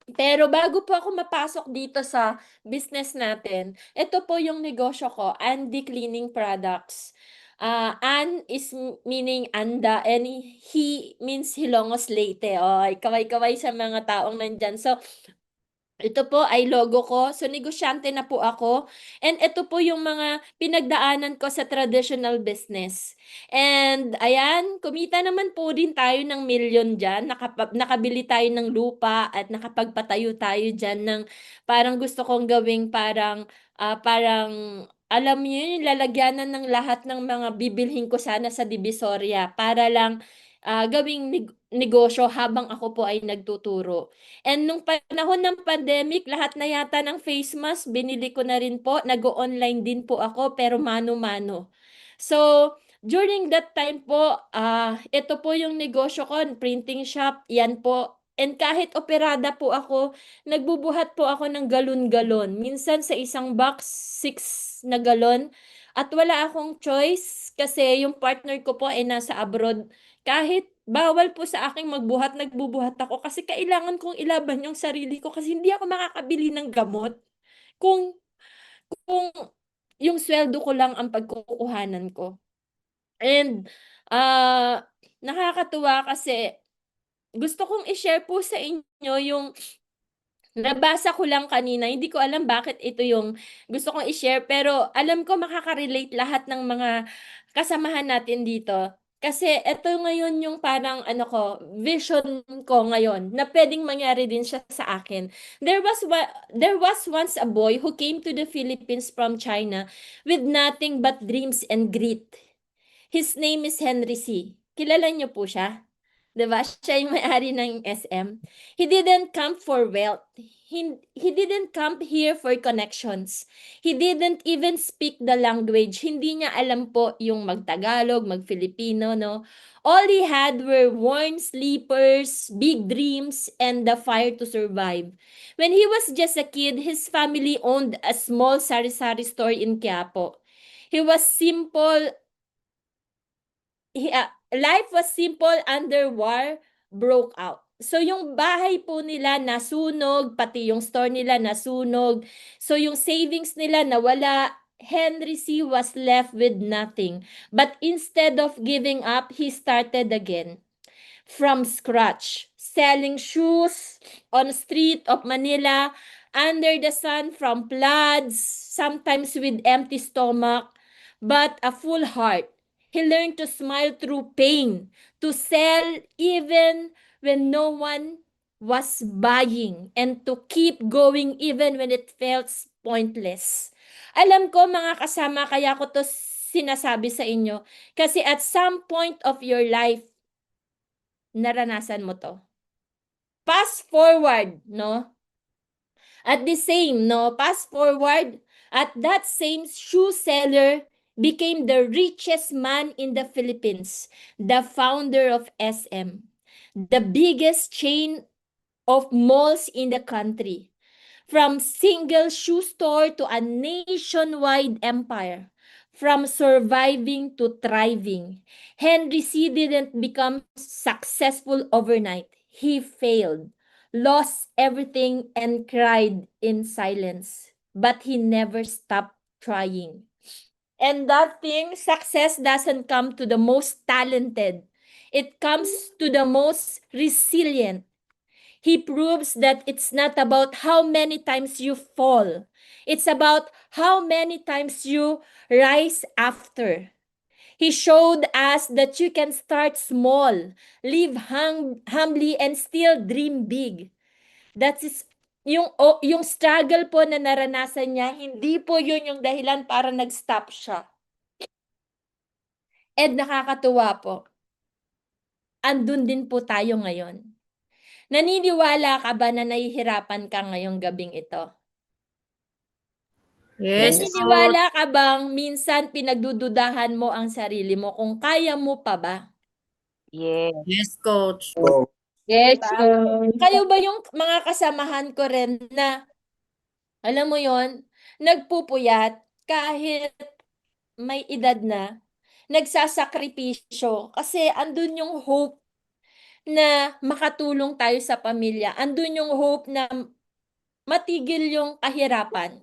Pero bago po ako mapasok dito sa business natin, ito po yung negosyo ko, Andy Cleaning Products. An is meaning anda and he means Hilongos Leyte. Kaway-kaway sa mga taong nandyan. So, ito po ay logo ko. So, negosyante na po ako. And ito po yung mga pinagdaanan ko sa traditional business. And ayan, kumita naman po din tayo ng milyon dyan. Nakabili tayo ng lupa at nakapagpatayo tayo dyan ng parang gusto kong gawing parang alam niyo yun, lalagyanan ng lahat ng mga bibilhin ko sana sa Divisoria para lang gawing negosyo habang ako po ay nagtuturo. And nung panahon ng pandemic, lahat na yata ng face mask, binili ko na rin po. Nag-online din po ako, pero mano-mano. So, during that time po, ito po yung negosyo ko, printing shop, yan po. And kahit operada po ako, nagbubuhat po ako ng galon-galon. Minsan sa isang box, 6 na galon. At wala akong choice kasi yung partner ko po ay nasa abroad. Kahit bawal po sa aking magbuhat, nagbubuhat ako kasi kailangan kong ilaban yung sarili ko kasi hindi ako makakabili ng gamot kung yung sweldo ko lang ang pagkukuhanan ko. And nakakatuwa kasi gusto kong i-share po sa inyo yung nabasa ko lang kanina. Hindi ko alam bakit ito yung gusto kong i-share pero alam ko makaka-relate lahat ng mga kasamahan natin dito. Kasi ito ngayon yung parang vision ko ngayon na pwedeng mangyari din siya sa akin. There was once a boy who came to the Philippines from China with nothing but dreams and grit. His name is Henry C. Kilala niyo po siya? 'Di ba? Siya yung may-ari ng SM. He didn't come for wealth. He didn't come here for connections. He didn't even speak the language. Hindi niya alam po yung mag-Tagalog, mag-Filipino, no? All he had were worn sleepers, big dreams, and the fire to survive. When he was just a kid, his family owned a small sari-sari store in Quiapo. He was simple. Life was simple under war broke out. So yung bahay po nila nasunog, pati yung store nila nasunog. So yung savings nila nawala. Henry C. was left with nothing. But instead of giving up, he started again from scratch, selling shoes on the street of Manila under the sun from floods, sometimes with empty stomach, but a full heart. He learned to smile through pain, to sell even when no one was buying, and to keep going even when it felt pointless. Alam ko mga kasama, kaya ko to sinasabi sa inyo, kasi at some point of your life, naranasan mo to. Fast forward, no? At the same, no? Fast forward, at that same shoe seller became the richest man in the Philippines, the founder of SM, the biggest chain of malls in the country. From single shoe store to a nationwide empire. From surviving to thriving. Henry C. didn't become successful overnight. He failed, lost everything, and cried in silence. But he never stopped trying. And that thing, success doesn't come to the most talented. It comes to the most resilient. He proves that it's not about how many times you fall. It's about how many times you rise after. He showed us that you can start small, live humbly, and still dream big. That is yung struggle po na naranasan niya, hindi po yun yung dahilan para nag-stop siya. And nakakatuwa po. Andun din po tayo ngayon. Naniniwala ka ba na nahihirapan ka ngayong gabing ito? Yes. Naniniwala ka bang minsan pinagdududahan mo ang sarili mo kung kaya mo pa ba? Yes, coach. Yes. Kayo ba yung mga kasamahan ko rin na, alam mo yon, nagpupuyat kahit may edad na, nagsasakripisyo kasi andun yung hope na makatulong tayo sa pamilya. Andun yung hope na matigil yung kahirapan.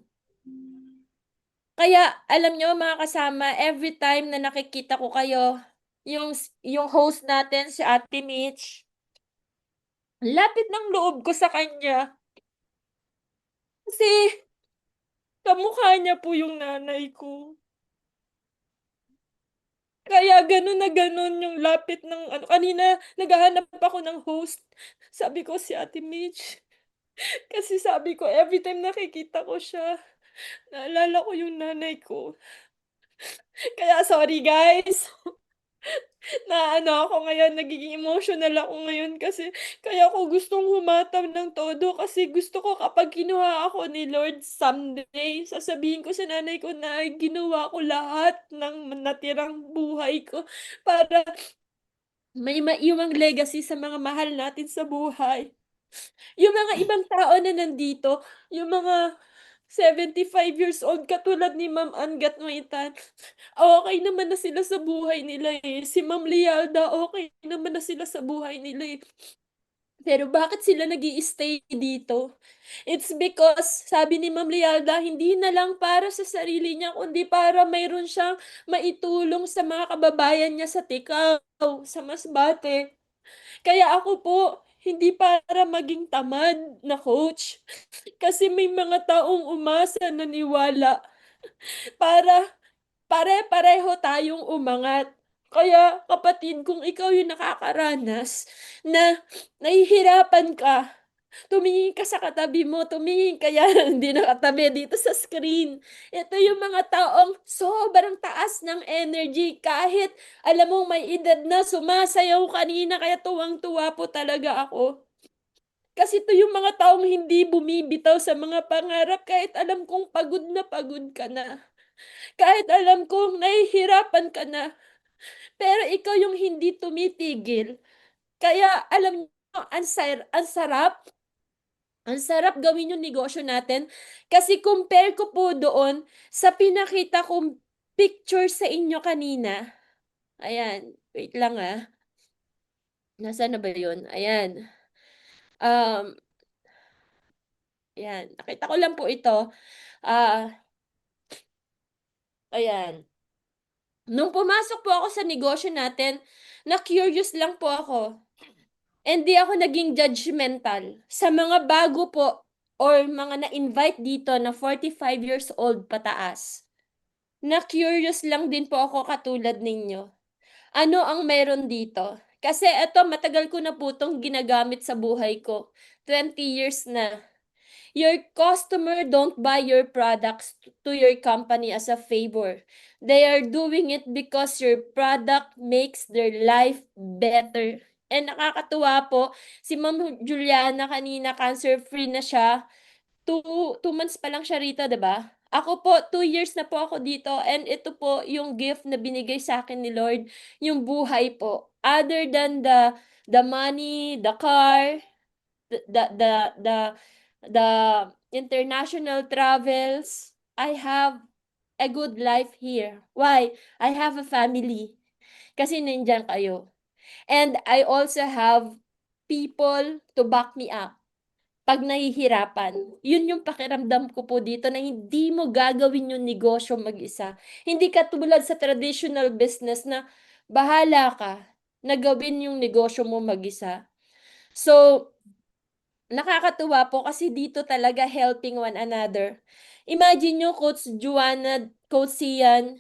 Kaya alam nyo mga kasama, every time na nakikita ko kayo, yung host natin si Ate Mitch, lapit ng loob ko sa kanya. Kasi kamukha niya po yung nanay ko. Kaya ganun na ganun yung lapit ng ano. Kanina, naghahanap ako ng host. Sabi ko si Ate Mitch. Kasi sabi ko, every time nakikita ko siya, naalala ko yung nanay ko. Kaya sorry guys. Na ano ako ngayon, nagiging emotional ako ngayon kasi kaya ko gustong humatam ng todo kasi gusto ko kapag kinuha ako ni Lord someday, sasabihin ko sa nanay ko na ginawa ko lahat ng natirang buhay ko para may maiwang legacy sa mga mahal natin sa buhay. Yung mga ibang tao na nandito, yung mga 75 years old katulad ni Ma'am Angat Maitan, okay naman na sila sa buhay nila eh. Si Ma'am Lialda, okay naman na sila sa buhay nila eh. Pero bakit sila nag-i-stay dito? It's because, sabi ni Ma'am Lialda, hindi na lang para sa sarili niya, kundi para mayroon siyang maitulong sa mga kababayan niya sa Ticao, sa Masbate. Kaya ako po, hindi para maging tamad na coach. Kasi may mga taong umasa na niwala para pare-pareho tayong umangat. Kaya kapatid, kung ikaw yung nakakaranas na nahihirapan ka Tumingin ka sa katabi mo, tumingin ka yan, hindi nakatabi dito sa screen. Ito yung mga taong sobrang taas ng energy kahit alam mo may edad na sumasayaw kanina kaya tuwang-tuwa po talaga ako. Kasi ito yung mga taong hindi bumibitaw sa mga pangarap kahit alam kong pagod na pagod ka na. Kahit alam kong nahihirapan ka na. Pero ikaw yung hindi tumitigil. Kaya alam nyo, ang sarap. Ang sarap gawin yung negosyo natin. Kasi compare ko po doon sa pinakita kong picture sa inyo kanina. Ayan. Wait lang ah. Nasaan na ba yun? Ayan. Ayan. Nakita ko lang po ito. Ayan. Nung pumasok po ako sa negosyo natin, na-curious lang po ako. And di ako naging judgmental. Sa mga bago po or mga na-invite dito na 45 years old pataas, na-curious lang din po ako katulad ninyo. Ano ang meron dito? Kasi eto, matagal ko na po itong ginagamit sa buhay ko. 20 years na. Your customer don't buy your products to your company as a favor. They are doing it because your product makes their life better. And nakakatuwa po, si Ma'am Juliana kanina cancer-free na siya. 2 months pa lang siya rito, 'di ba? Ako po, 2 years na po ako dito and ito po yung gift na binigay sa akin ni Lord, yung buhay po. Other than the money, the car, the the the the, the international travels, I have a good life here. Why? I have a family. Kasi nandiyan kayo. And I also have people to back me up pag nahihirapan. Yun yung pakiramdam ko po dito na hindi mo gagawin yung negosyo mag-isa. Hindi ka tulad sa traditional business na bahala ka na gawin yung negosyo mo mag-isa. So, nakakatuwa po kasi dito talaga helping one another. Imagine nyo, Coach Juana, Coach Sian,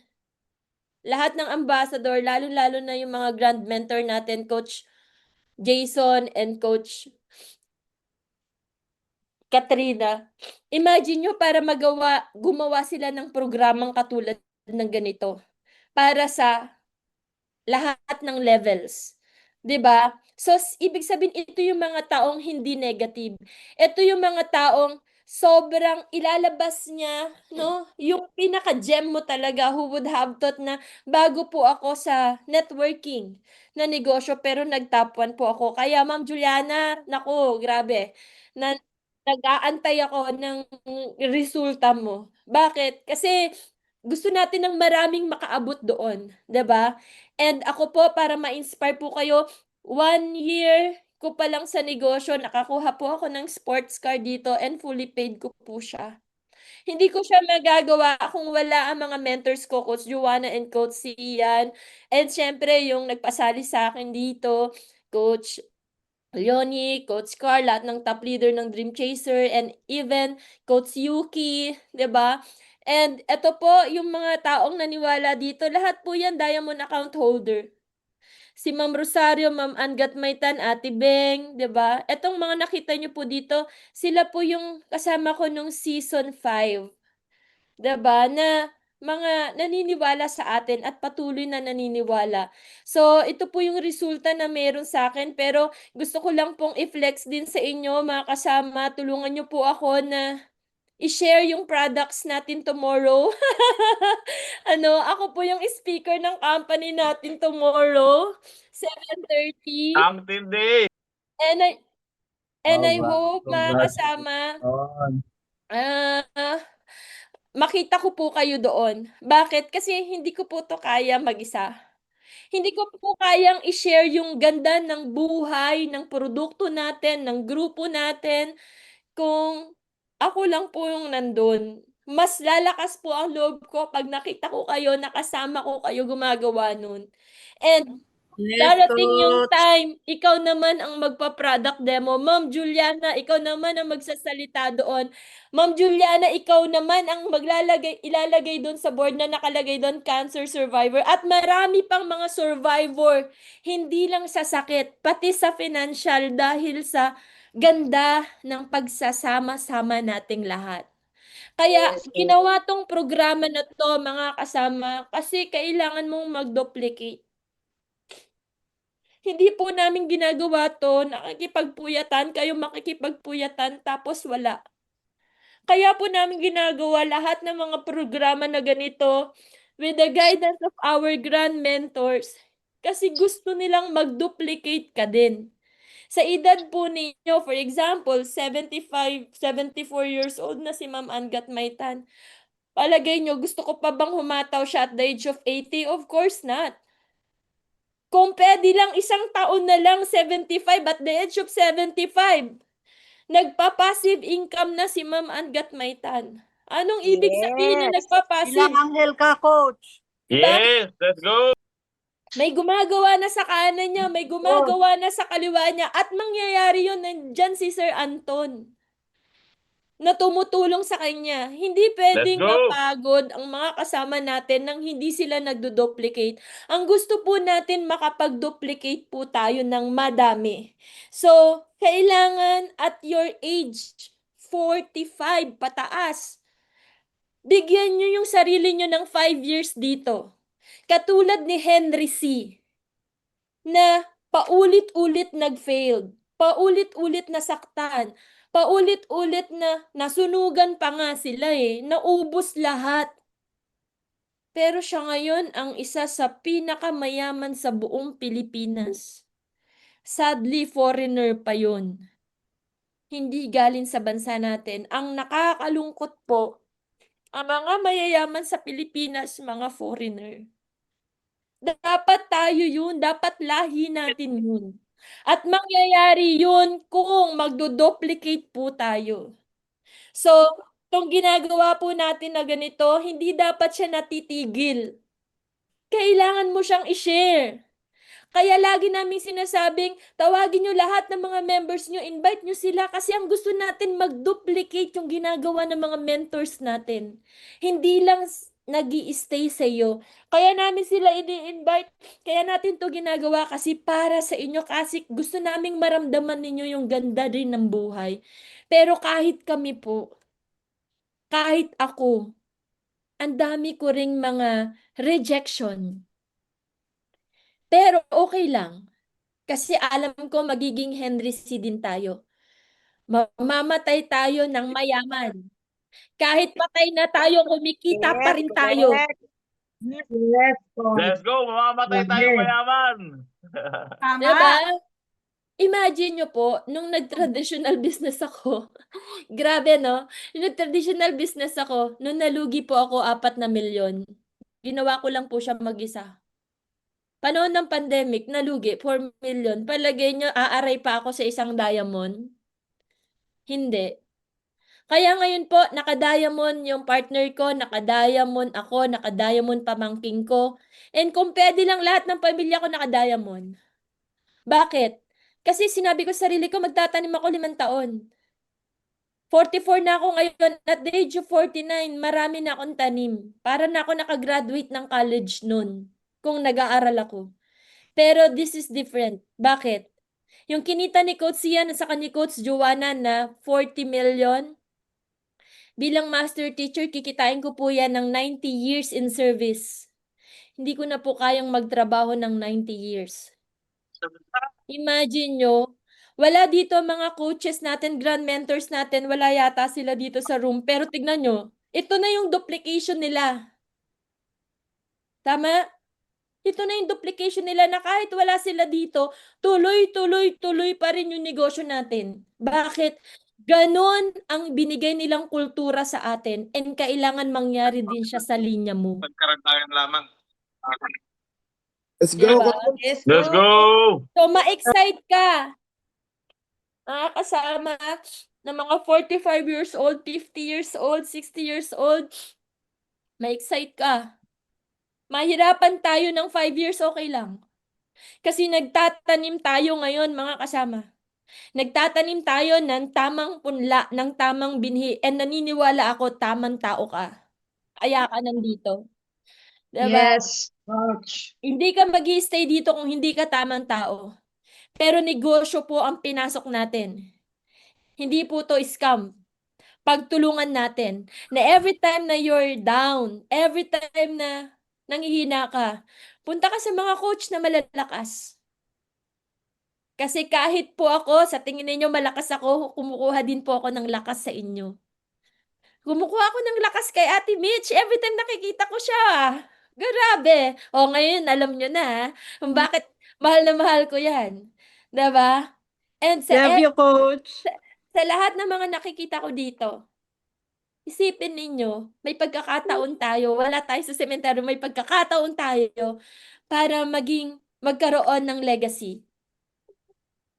lahat ng ambassador, lalo-lalo na yung mga grand mentor natin, Coach Jason and Coach Katrina. Imagine nyo para gumawa sila ng programang katulad ng ganito para sa lahat ng levels. 'Di ba? So, ibig sabihin ito yung mga taong hindi negative. Ito yung mga taong sobrang ilalabas niya, no? Yung pinaka-gem mo talaga who would have thought na bago po ako sa networking na negosyo pero nag-top 1 po ako. Kaya Ma'am Juliana, naku, grabe. Nag-aantay ako ng resulta mo. Bakit? Kasi gusto natin ng maraming makaabot doon, 'di ba? And ako po para ma-inspire po kayo, 1 year ko pa lang sa negosyo, nakakuha po ako ng sports car dito and fully paid ko po siya. Hindi ko siya magagawa kung wala ang mga mentors ko, Coach Joanna and Coach Sian. And syempre yung nagpasali sa akin dito, Coach Leonie, Coach Carl, lahat ng top leader ng Dream Chaser, and even Coach Yuki, 'di ba? And eto po yung mga taong naniwala dito, lahat po yan diamond account holder. Si Ma'am Rosario, Ma'am Angat Maitan, Ate Beng, 'di ba? Etong mga nakita niyo po dito, sila po yung kasama ko nung season 5. 'Di ba? Na mga naniniwala sa atin at patuloy na naniniwala. So, ito po yung resulta na meron sa akin pero gusto ko lang pong i-flex din sa inyo mga kasama. Tulungan niyo po ako na i-share yung products natin tomorrow. Ako po yung speaker ng company natin tomorrow, 7:30. Ang tindi. And I hope mga kasama, makita ko po kayo doon. Bakit? Kasi hindi ko po to kaya mag-isa. Hindi ko po kayang i-share yung ganda ng buhay, ng produkto natin, ng grupo natin, kung ako lang po yung nandun. Mas lalakas po ang loob ko pag nakita ko kayo, nakasama ko kayo gumagawa nun. And darating yung time, ikaw naman ang magpa-product demo. Ma'am Juliana, ikaw naman ang magsasalita doon. Ma'am Juliana, ikaw naman ang ilalagay doon sa board na nakalagay doon, cancer survivor. At marami pang mga survivor, hindi lang sa sakit, pati sa financial dahil sa ganda ng pagsasama-sama nating lahat. Kaya Yes, yes. ginawa tong programa na to, mga kasama, kasi kailangan mong mag-duplicate. Hindi po namin ginagawa to, nakikipagpuyatan, kayo makikipagpuyatan, tapos wala. Kaya po namin ginagawa lahat ng mga programa na ganito with the guidance of our grand mentors. Kasi gusto nilang mag-duplicate ka din. Sa edad po ninyo, for example, 75, 74 years old na si Ma'am Angat Maitan. Palagay nyo, gusto ko pa bang humataw siya at the age of 80? Of course not. Kung pwede lang isang taon na lang, 75, at the age of 75, nagpa-passive income na si Ma'am Angat Maitan. Anong ibig sabihin na Yes. nagpa-passive? Ilang anghel ka, coach? Diba? Yes, let's go. May gumagawa na sa kanan niya, may gumagawa na sa kaliwa niya, at mangyayari yun, nandyan si Sir Anton na tumutulong sa kanya. Hindi pwedeng go. mapagod ang mga kasama natin nang hindi sila nagdo-duplicate. Ang gusto po natin, makapag-duplicate po tayo ng madami. So, kailangan at your age, 45 pataas, bigyan nyo yung sarili nyo ng 5 years dito. Katulad ni Henry C. na paulit-ulit nag-failed, paulit-ulit nasaktan, paulit-ulit na nasunugan pa nga sila naubos lahat. Pero siya ngayon ang isa sa pinakamayaman sa buong Pilipinas. Sadly, foreigner pa yun. Hindi galing sa bansa natin. Ang nakakalungkot po, ang mga mayayaman sa Pilipinas, mga foreigner. Dapat tayo yun, dapat lahi natin yun. At mangyayari yun kung magdo-duplicate po tayo. So, itong ginagawa po natin na ganito, hindi dapat siya natitigil. Kailangan mo siyang i-share. Kaya lagi namin sinasabing, tawagin nyo lahat ng mga members nyo, invite nyo sila kasi ang gusto natin mag-duplicate yung ginagawa ng mga mentors natin. Hindi lang nag-i-stay sa iyo. Kaya namin sila ini-invite, kaya natin to ginagawa kasi para sa inyo, kasi gusto naming maramdaman ninyo yung ganda rin ng buhay. Pero kahit kami po, kahit ako, ang dami ko ring mga rejection. Pero okay lang. Kasi alam ko magiging Henry C. din tayo. Mamamatay tayo ng mayaman. Kahit patay na tayo, kumikita pa rin tayo. Yes, coach. Let's go. Mamamatay tayo mayaman. Tama. Diba? Imagine nyo po, nung nag-traditional business ako, grabe no, nung nag-traditional business ako, nung nalugi po ako 4 na milyon, ginawa ko lang po siya mag-isa. Panahon ng pandemic, nalugi, 4 million. Palagay nyo, aaray pa ako sa isang diamond? Hindi. Kaya ngayon po, naka-diamond yung partner ko, naka-diamond ako, naka-diamond pamangking ko. And kung pwede lang lahat ng pamilya ko naka-diamond. Bakit? Kasi sinabi ko sa sarili ko, magtatanim ako 5 taon. 44 na ako ngayon. At the age of 49, marami na akong tanim. Para na ako nakagraduate ng college noon. Kung nag-aaral ako. Pero this is different. Bakit? Yung kinita ni Coach Sian at saka ni Coach Joanna na 40 million, bilang master teacher, kikitain ko po yan ng 90 years in service. Hindi ko na po kayang magtrabaho ng 90 years. Imagine nyo, wala dito mga coaches natin, grand mentors natin, wala yata sila dito sa room. Pero tignan nyo, ito na yung duplication nila. Tama? Ito na yung duplication nila na kahit wala sila dito, tuloy pa rin yung negosyo natin. Bakit? Ganon ang binigay nilang kultura sa atin and kailangan mangyari din siya sa linya mo. Pagkarantayan lamang. Let's Diba? Let's go. So, ma-excite ka. Mga kasama na mga 45 years old, 50 years old, 60 years old, ma-excite ka. Mahirapan tayo ng 5 years, okay lang. Kasi nagtatanim tayo ngayon, mga kasama. Nagtatanim tayo ng tamang punla, ng tamang binhi, and naniniwala ako, tamang tao ka. Kaya ka nandito. Diba? Yes, coach. Hindi ka mag-i-stay dito kung hindi ka tamang tao. Pero negosyo po ang pinasok natin. Hindi po to scam. Pagtulungan natin na every time na you're down, every time na nanghihina ka, punta ka sa mga coach na malalakas. Kasi kahit po ako, sa tingin ninyo malakas ako, kumukuha din po ako ng lakas sa inyo. Kumukuha ako ng lakas kay Ate Mitch every time nakikita ko siya. Grabe. O ngayon, alam nyo na kung bakit mahal na mahal ko yan. Diba? And sa, Love you, coach. sa lahat ng mga nakikita ko dito, isipin ninyo, may pagkakataon tayo, wala tayo sa sementeryo, may pagkakataon tayo para magkaroon ng legacy.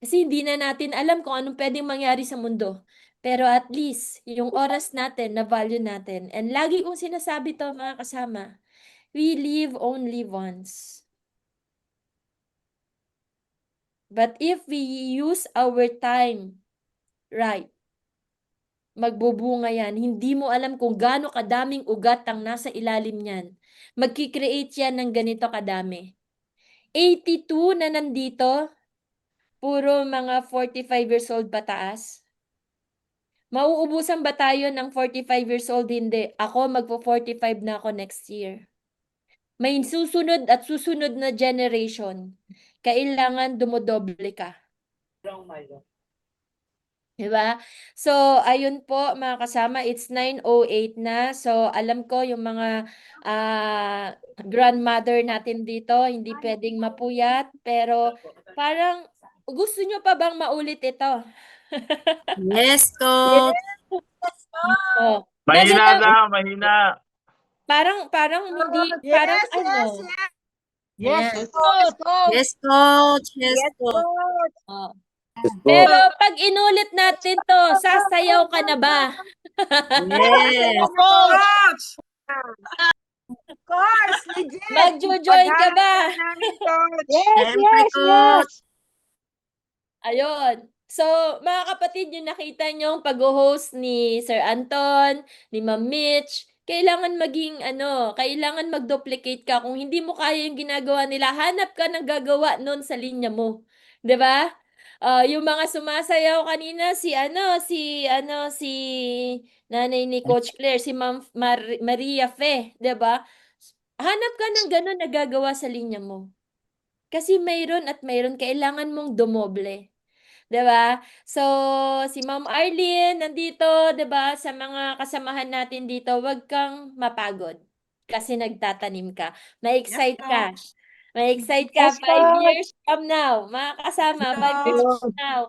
Kasi hindi na natin alam kung anong pwedeng mangyari sa mundo. Pero at least, yung oras natin, na value natin. And lagi kong sinasabi to mga kasama, we live only once. But if we use our time right, magbubunga yan. Hindi mo alam kung gaano kadaming ugat ang nasa ilalim niyan. Magkikreate yan ng ganito kadami. 82 na nandito, puro mga 45 years old pataas. Mauubusan ba tayo ng 45 years old? Hindi. Ako magpo-45 na ako next year. May susunod at susunod na generation. Kailangan dumodoble ka. Diba? So, ayun po mga kasama, it's 9:08 na. So, alam ko yung mga grandmother natin dito, hindi pwedeng mapuyat. Pero parang gusto nyo pa bang maulit ito? Yes, coach. Oh. Mahina na, mahina. Parang hindi, parang ano. Yes, Coach, coach. yes, coach. Yes, coach. Oh. Pero pag inulit natin to, sasayaw ka na ba? Yes. Coach. Of course, legit. Magjo-join ka ba? Siyempre, coach. Ayun. So, mga kapatid, yung nakita nyo yung pag-host ni Sir Anton, ni Ma'am Mitch, kailangan kailangan mag-duplicate ka. Kung hindi mo kaya yung ginagawa nila, hanap ka ng gagawa nun sa linya mo. 'Di ba? Yung mga sumasayaw kanina, si nanay ni Coach Claire, si Ma'am Maria Fe, 'di ba? Hanap ka ng ganun na gagawa sa linya mo. Kasi mayroon at mayroon, kailangan mong dumoble. 'Di ba? So, si Ma'am Arlene nandito, 'di ba? Sa mga kasamahan natin dito, wag kang mapagod kasi nagtatanim ka. May-excite ka. May-excite ka 5 years from now. Mga kasama, 5 years from now.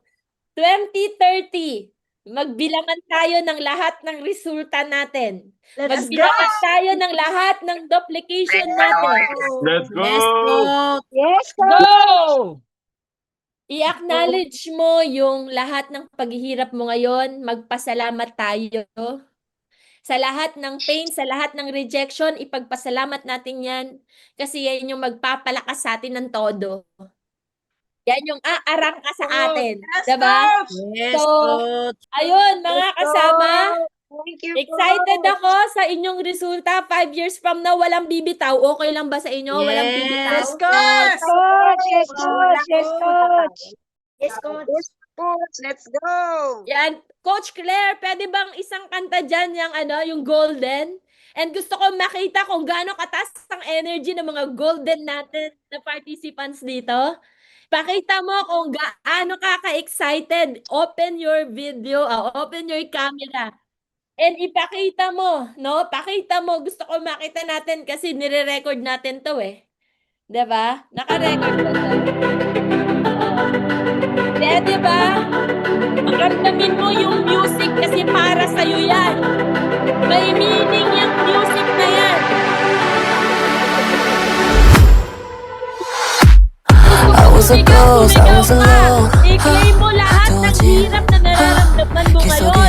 2030, magbilangan tayo ng lahat ng resulta natin. Let's go. Magbilangan tayo ng lahat ng duplication natin. Let's go! Yes, coach. Yes, Go! I-acknowledge mo yung lahat ng paghihirap mo ngayon. Magpasalamat tayo. Sa lahat ng pain, sa lahat ng rejection, ipagpasalamat natin yan. Kasi yan yung magpapalakas sa atin ng todo. Yan yung aarangka sa atin. Diba? Yes, So, coach. ayun, mga kasama. Thank you, Excited ako sa inyong resulta. 5 years from now, walang bibitaw. Okay lang ba sa inyo? Walang bibitaw? Yes, coach. coach. Yes, coach. Yes, coach. Yes, coach. Coach, let's go. Yan. Coach Claire, pwede bang isang kanta dyan yung golden? And gusto ko makita kung gaano kataas ang energy ng mga golden natin na participants dito. Pakita mo kung gaano ka ka-excited. Open your video, open your camera. And ipakita mo, no? Pakita mo. Gusto ko makita natin kasi nire-record natin to eh. 'Di ba? Naka-record na to. Di ba? Ramdamin mo yung music kasi para sa'yo yan. May meaning yung music na yan. I was a ghost, I was alone. I-claim mo lahat ng hirap na nararamdaman mo ngayon.